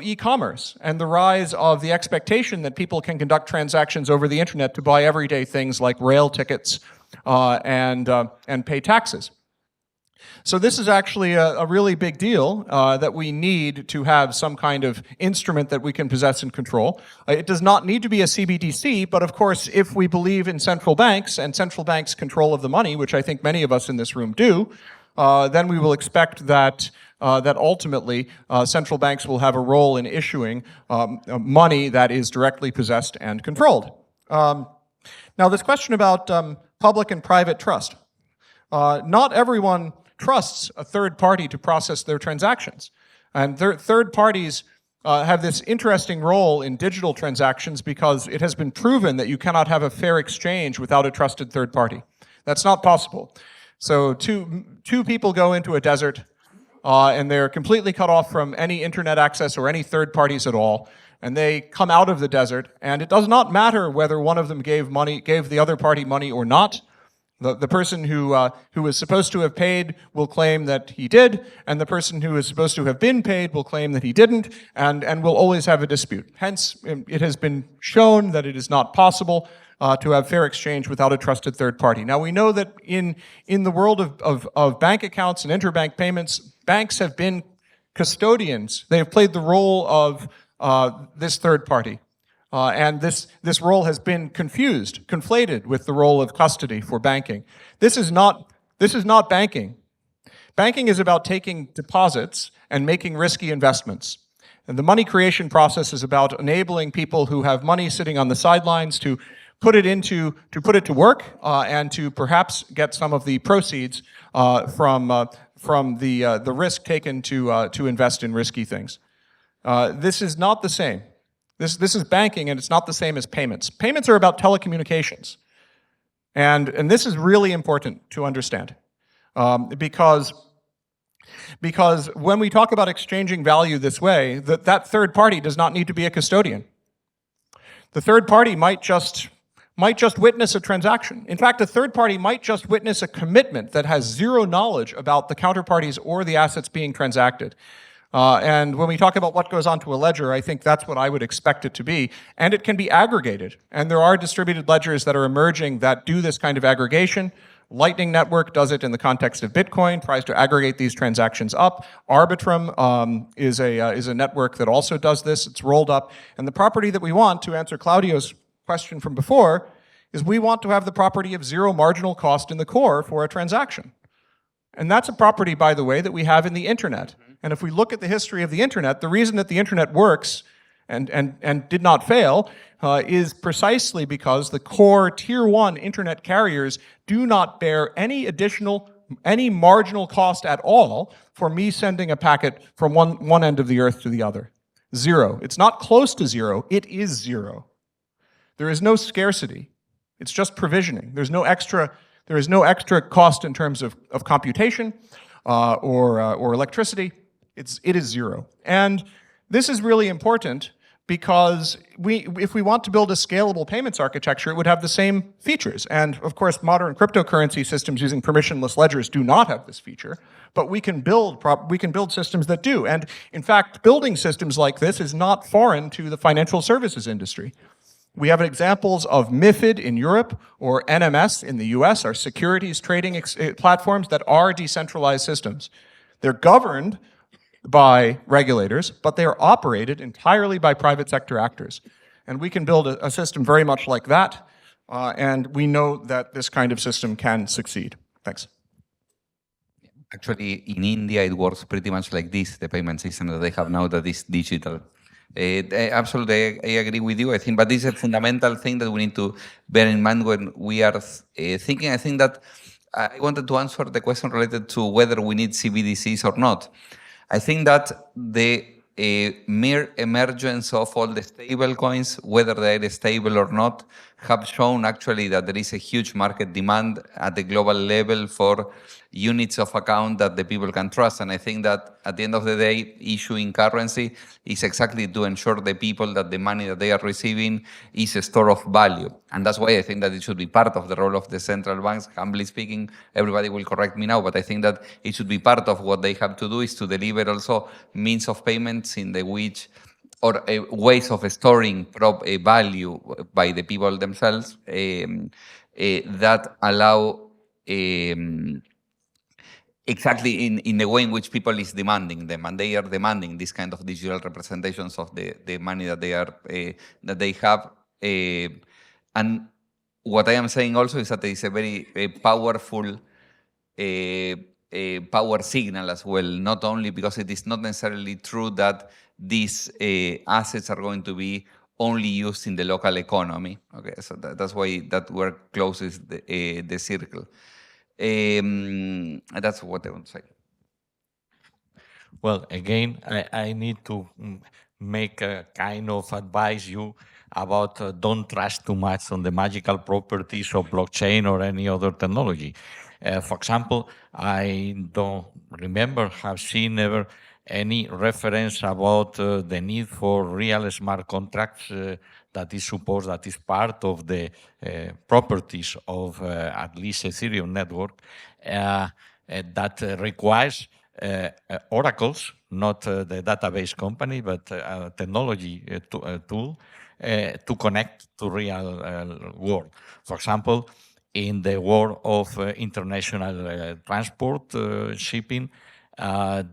[SPEAKER 7] e-commerce and the rise of the expectation that people can conduct transactions over the internet to buy everyday things like rail tickets and pay taxes. So this is actually a really big deal that we need to have some kind of instrument that we can possess and control. It does not need to be a CBDC, but of course, if we believe in central banks and central banks' control of the money, which I think many of us in this room do, then we will expect that ultimately central banks will have a role in issuing money that is directly possessed and controlled. Now, this question about public and private trust. Not everyone trusts a third party to process their transactions. And third parties have this interesting role in digital transactions because it has been proven that you cannot have a fair exchange without a trusted third party. That's not possible. So two people go into a desert and they're completely cut off from any internet access or any third parties at all. And they come out of the desert, and it does not matter whether one of them gave the other party money or not. The person who was supposed to have paid will claim that he did, and the person who is supposed to have been paid will claim that he didn't, and will always have a dispute. Hence, it has been shown that it is not possible to have fair exchange without a trusted third party. Now, we know that in the world of bank accounts and interbank payments, banks have been custodians. They have played the role of this third party. And this role has been conflated with the role of custody for banking. This is not banking. Banking is about taking deposits and making risky investments. And the money creation process is about enabling people who have money sitting on the sidelines to put it to work and to perhaps get some of the proceeds from the risk taken to invest in risky things. This is not the same. This is banking, and it's not the same as payments. Payments are about telecommunications. And this is really important to understand. Because when we talk about exchanging value this way, that third party does not need to be a custodian. The third party might just witness a transaction. In fact, a third party might just witness a commitment that has zero knowledge about the counterparties or the assets being transacted. And when we talk about what goes onto a ledger, I think that's what I would expect it to be. And it can be aggregated. And there are distributed ledgers that are emerging that do this kind of aggregation. Lightning Network does it in the context of Bitcoin, tries to aggregate these transactions up. Arbitrum is a network that also does this. It's rolled up. And the property that we want, to answer Claudio's question from before, is we want to have the property of zero marginal cost in the core for a transaction. And that's a property, by the way, that we have in the internet. And if we look at the history of the internet, the reason that the internet works and did not fail is precisely because the core tier 1 internet carriers do not bear any marginal cost at all for me sending a packet from one end of the earth to the other. Zero. It's not close to zero, it is zero. There is no scarcity. It's just provisioning. There is no extra cost in terms of computation or electricity. It is zero. And this is really important because if we want to build a scalable payments architecture, it would have the same features. And of course, modern cryptocurrency systems using permissionless ledgers do not have this feature, but we can build systems that do. And in fact, building systems like this is not foreign to the financial services industry. We have examples of MiFID in Europe or NMS in the US, our securities trading platforms that are decentralized systems. They're governed by regulators, but they are operated entirely by private sector actors. And we can build a system very much like that, and we know that this kind of system can succeed. Thanks.
[SPEAKER 6] Actually, in India, it works pretty much like this, the payment system that they have now that is digital. Absolutely, I agree with you, I think, but this is a fundamental thing that we need to bear in mind when we are thinking. I think that I wanted to answer the question related to whether we need CBDCs or not. I think that the mere emergence of all the stable coins, whether they are stable or not, have shown actually that there is a huge market demand at the global level for units of account that the people can trust. And I think that at the end of the day, issuing currency is exactly to ensure the people that the money that they are receiving is a store of value. And that's why I think that it should be part of the role of the central banks. Humbly speaking, everybody will correct me now, but I think that it should be part of what they have to do is to deliver also means of payments in the which or ways of storing value by the people themselves that allow exactly in the way in which people is demanding them, and they are demanding this kind of digital representations of the money that they have. And what I am saying also is that it is a very powerful power signal as well, not only because it is not necessarily true that these assets are going to be only used in the local economy. Okay, so that's why that work closes the circle. That's what I want to say.
[SPEAKER 8] Well, again, I need to
[SPEAKER 5] make a kind of advise you about don't trust too much on the magical properties of blockchain or any other technology. For example, I don't remember have seen ever any reference about the need for real smart contracts that is supposed that is part of the properties of at least Ethereum network that requires oracles, not the database company, but a technology tool to connect to real world. For example, in the world of international transport shipping,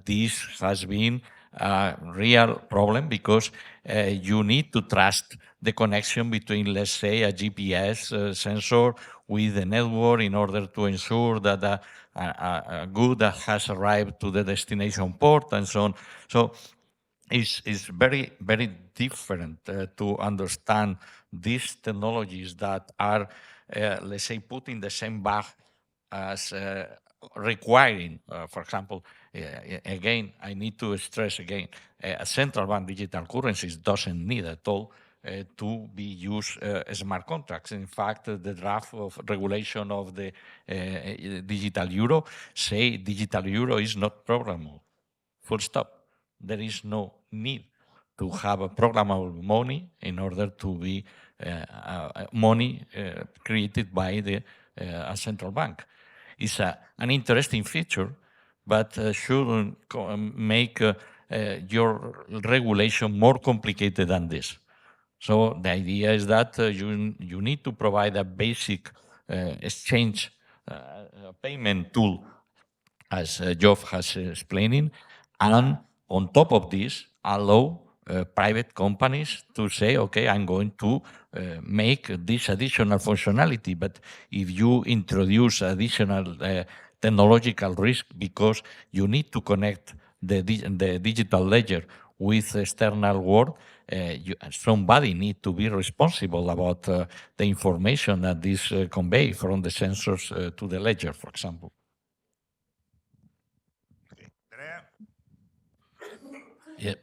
[SPEAKER 5] this has been a real problem because you need to trust the connection between, let's say, a GPS sensor with the network in order to ensure that a good has arrived to the destination port and so on. So it's very, very different to understand these technologies that are, let's say, put in the same bag as requiring, for example, again, I need to stress again, a central bank digital currencies doesn't need at all to be used smart contracts. In fact, the draft of regulation of the digital euro say digital euro is not programmable. Full stop. There is no need to have a programmable money in order to be money created by the central bank. It's an interesting feature, but shouldn't make your regulation more complicated than this. So the idea is that you need to provide a basic exchange payment tool, as Geoff has explaining, and on top of this, allow private companies to say, okay, I'm going to make this additional functionality, but if you introduce additional technological risk because you need to connect the digital ledger with external world, somebody need to be responsible about the information that this convey from the sensors to the ledger, for example.
[SPEAKER 8] Yeah,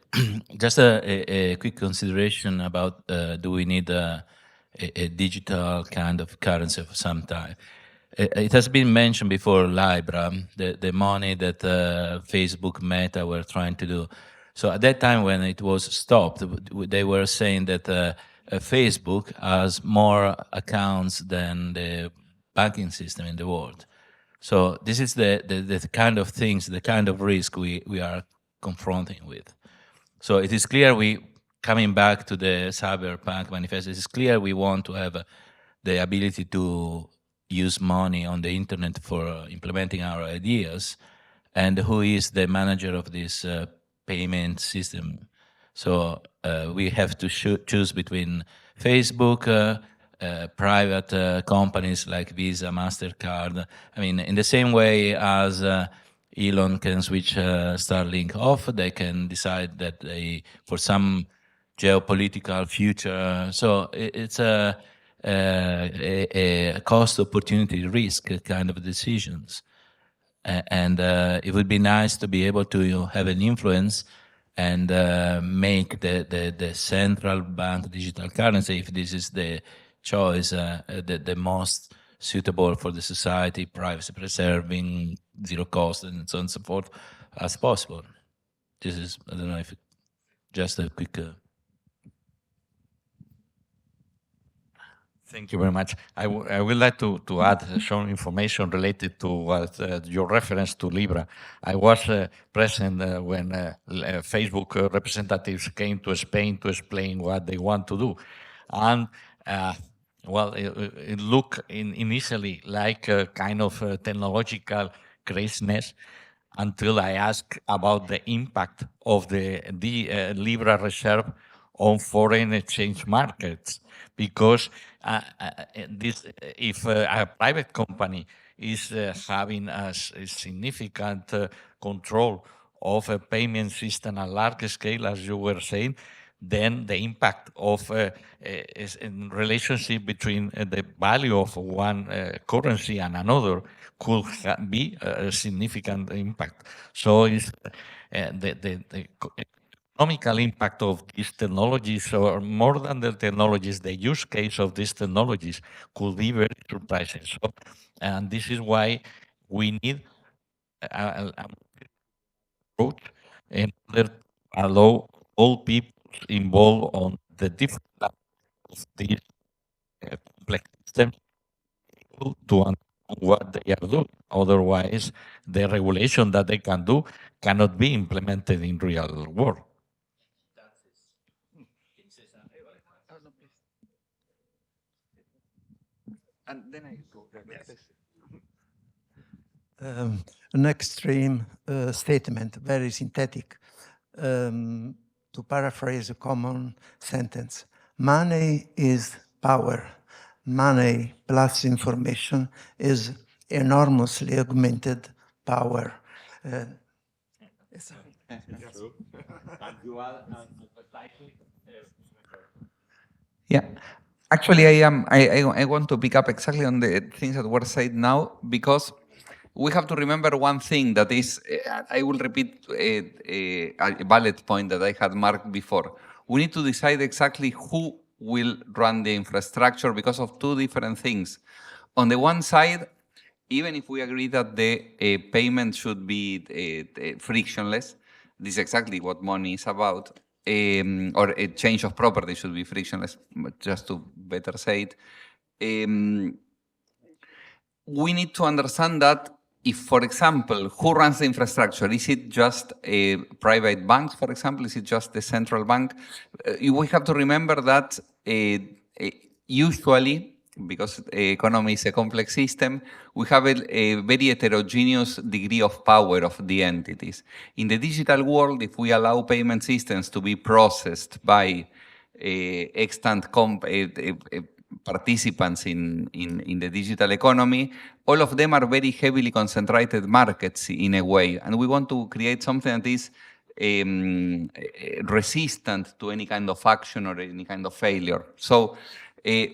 [SPEAKER 8] just a quick consideration about do we need a digital kind of currency of some type. It has been mentioned before, Libra, the money that Facebook, Meta were trying to do. So at that time when it was stopped, they were saying that Facebook has more accounts than the banking system in the world. So this is the kind of things, the kind of risk we are confronting with. So it is clear coming back to the Cyberpunk manifesto, it is clear we want to have the ability to use money on the internet for implementing our ideas, and who is the manager of this payment system. So we have to choose between Facebook, private companies like Visa, MasterCard. I mean, in the same way as Elon can switch Starlink off, they can decide that for some geopolitical future. So it's a cost opportunity risk kind of decisions. And it would be nice to be able to have an influence and make the central bank digital currency, if this is the choice, the most suitable for the society, privacy preserving, zero cost, and so on and so forth, as possible. This is, I don't know if just a quick...
[SPEAKER 5] Thank you very much. I would like to add some information related to what, your reference to Libra. I was present when Facebook representatives came to Spain to explain what they want to do. And well, it looked initially like a kind of technological craziness until I asked about the impact of the Libra reserve on foreign exchange markets. Because if a private company is having a significant control of a payment system at large scale, as you were saying, then the impact of is in relationship between the value of one currency and another could be a significant impact. So it's, the economical impact of these technologies, or more than the technologies, the use case of these technologies could be very surprising. So, and this is why we need a approach in order to allow all people involved on the different levels of these complex systems to understand what they are doing. Otherwise, the regulation that they can do cannot be implemented in real world.
[SPEAKER 6] And then I go.
[SPEAKER 4] An extreme statement, very synthetic. To paraphrase a common sentence, money is power. Money plus information is enormously augmented power.
[SPEAKER 6] Yeah, actually, I want to pick up exactly on the things that were said now, because we have to remember one thing that is, I will repeat a valid point that I had marked before. We need to decide exactly who will run the infrastructure because of two different things. On the one side, even if we agree that the payment should be frictionless, this is exactly what money is about, or a change of property should be frictionless, just to better say it. We need to understand that if, for example, who runs the infrastructure? Is it just private banks, for example? Is it just the central bank? We have to remember that usually, because economy is a complex system, we have a very heterogeneous degree of power of the entities. In the digital world, if we allow payment systems to be processed by extant participants in the digital economy, all of them are very heavily concentrated markets in a way. And we want to create something that is resistant to any kind of action or any kind of failure. So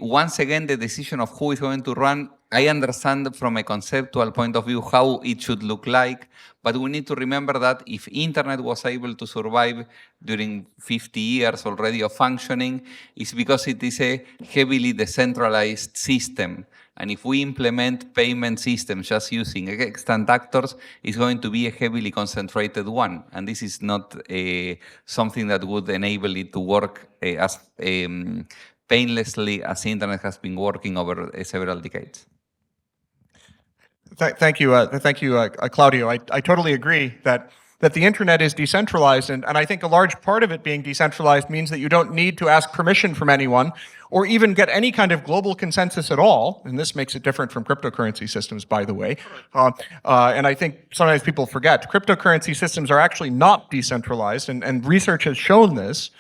[SPEAKER 6] once again, the decision of who is going to run, I understand from a conceptual point of view how it should look like, but we need to remember that if internet was able to survive during 50 years already of functioning, it's because it is a heavily decentralized system. And if we implement payment systems just using extant actors, it's going to be a heavily concentrated one. And this is not something that would enable it to work as painlessly as the internet has been working over several decades.
[SPEAKER 7] Thank you, Claudio. I totally agree that the internet is decentralized, and I think a large part of it being decentralized means that you don't need to ask permission from anyone or even get any kind of global consensus at all, and this makes it different from cryptocurrency systems, by the way. And I think sometimes people forget, cryptocurrency systems are actually not decentralized, and research has shown this.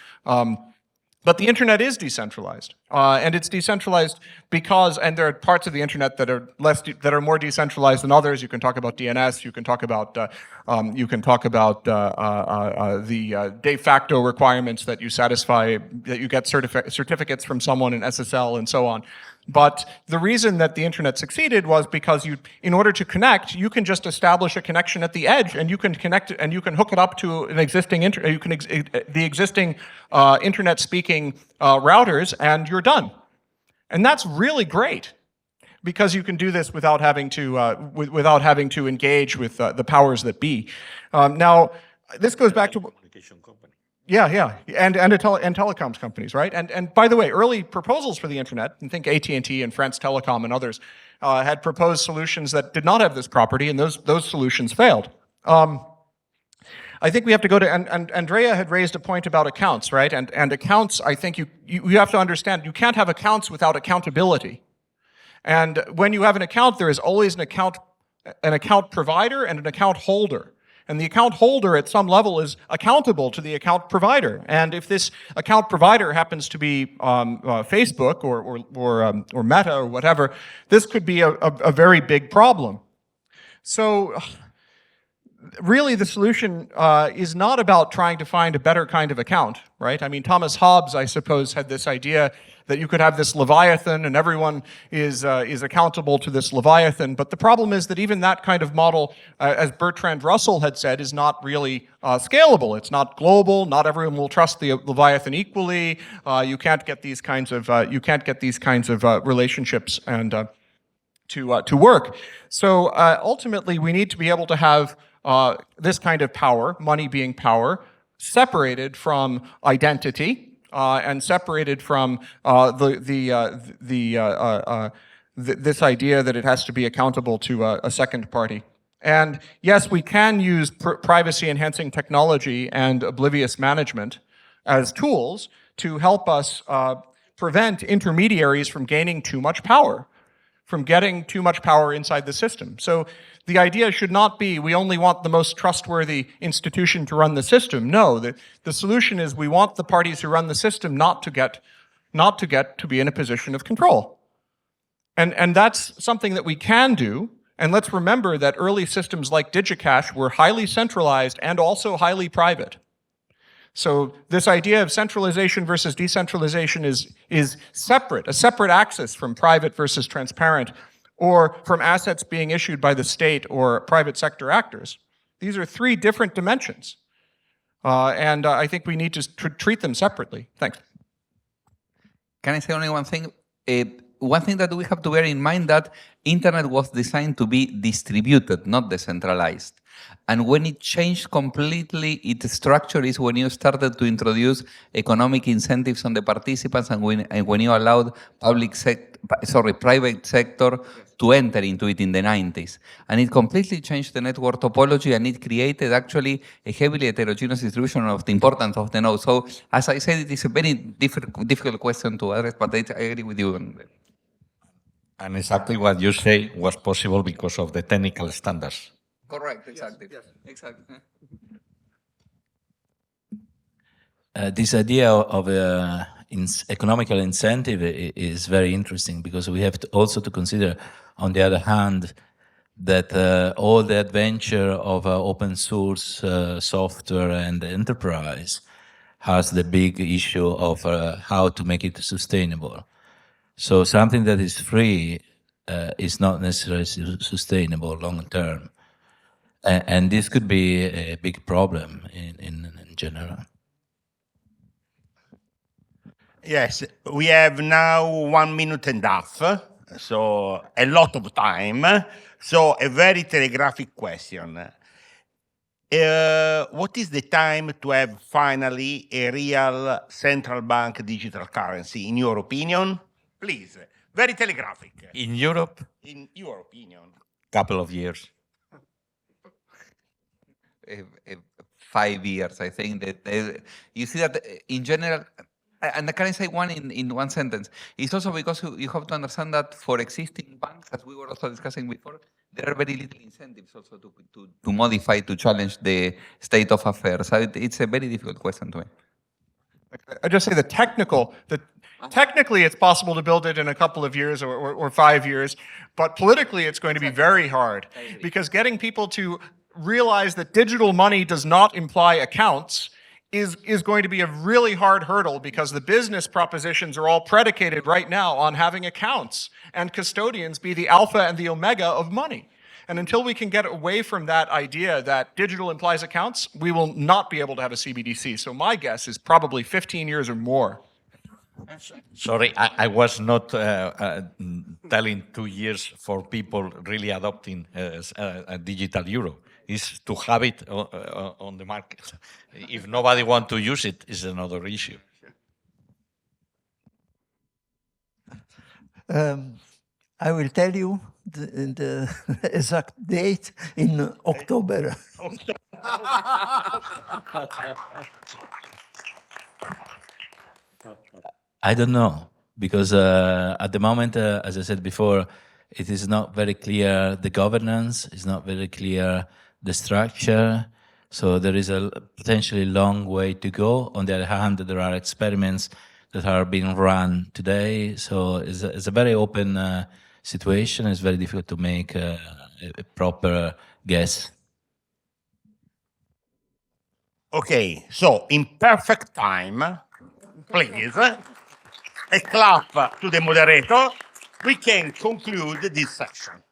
[SPEAKER 7] But the internet is decentralized, and it's decentralized because, and there are parts of the internet that are more decentralized than others. You can talk about DNS. You can talk about the de facto requirements that you satisfy, that you get certificates from someone in SSL and so on. But the reason that the internet succeeded was because in order to connect, you can just establish a connection at the edge, and you can connect, and you can hook it up to an existing the existing internet-speaking routers, and you're done. And that's really great, because you can do this without having to engage with the powers that be. Now, this goes back to Yeah, and telecoms companies, right? And by the way, early proposals for the internet, I think AT&T and France Telecom and others had proposed solutions that did not have this property, and those solutions failed. I think we have to go to, and Andrea had raised a point about accounts, right? And accounts, I think you have to understand, you can't have accounts without accountability. And when you have an account, there is always an account provider and an account holder. And the account holder at some level is accountable to the account provider. And if this account provider happens to be Facebook or Meta or whatever, this could be a very big problem. So really the solution is not about trying to find a better kind of account, right? I mean, Thomas Hobbes, I suppose, had this idea that you could have this Leviathan and everyone is accountable to this Leviathan. But the problem is that even that kind of model, as Bertrand Russell had said, is not really scalable. It's not global. Not everyone will trust the Leviathan equally. You can't get these kinds of relationships and to work. So ultimately, we need to be able to have this kind of power, money being power, separated from identity and separated from this idea that it has to be accountable to a second party. And yes, we can use privacy-enhancing technology and oblivious management as tools to help us prevent intermediaries from gaining too much power, from getting too much power inside the system. So the idea should not be we only want the most trustworthy institution to run the system. No, the solution is we want the parties who run the system not to get to be in a position of control. And that's something that we can do. And let's remember that early systems like DigiCash were highly centralized and also highly private. So this idea of centralization versus decentralization is separate, a separate axis from private versus transparent, or from assets being issued by the state or private sector actors. These are three different dimensions. And I think we need to treat them separately. Thanks.
[SPEAKER 6] Can I say only one thing? One thing that we have to bear in mind that internet was designed to be distributed, not decentralized. And when it changed completely its structure is when you started to introduce economic incentives on the participants and when you allowed private sector to enter into it in the 90s. And it completely changed the network topology and it created actually a heavily heterogeneous distribution of the importance of the node. So as I said, it is a very difficult question to address, but I agree with you on that.
[SPEAKER 5] And exactly what you say was possible because of the technical standards.
[SPEAKER 6] Correct, exactly. Yes. Exactly.
[SPEAKER 8] This idea of economical incentive is very interesting because we have to also to consider, on the other hand, that all the adventure of open source software and enterprise has the big issue of how to make it sustainable. So something that is free is not necessarily sustainable long term. And this could be a big problem in general.
[SPEAKER 3] Yes, we have now 1 minute and a half, so a lot of time. So a very telegraphic question. What is the time to have finally a real central bank digital currency, in your opinion? Please, very telegraphic.
[SPEAKER 5] In Europe?
[SPEAKER 3] In your opinion.
[SPEAKER 5] Couple of years.
[SPEAKER 6] 5 years, I think. That you see that in general, and can I say one in one sentence? It's also because you have to understand that for existing banks, as we were also discussing before, there are very little incentives also to modify, to challenge the state of affairs. So it's a very difficult question to me.
[SPEAKER 7] I just say technically it's possible to build it in a couple of years or 5 years, but politically it's going to be very hard because getting people to realize that digital money does not imply accounts is going to be a really hard hurdle because the business propositions are all predicated right now on having accounts and custodians be the alpha and the omega of money. And until we can get away from that idea that digital implies accounts, we will not be able to have a CBDC. So my guess is probably 15 years or more.
[SPEAKER 5] Sorry, I was not telling 2 years for people really adopting a digital euro. Is to have it on the market. If nobody wants to use it, is another issue.
[SPEAKER 4] I will tell you the exact date in October.
[SPEAKER 8] I don't know, because at the moment, as I said before, it is not very clear the governance, it's not very clear the structure, so there is a potentially long way to go. On the other hand, there are experiments that are being run today, so it's a very open situation. It's very difficult to make a proper guess.
[SPEAKER 3] Okay, so in perfect time, please, a clap to the moderator. We can conclude this session.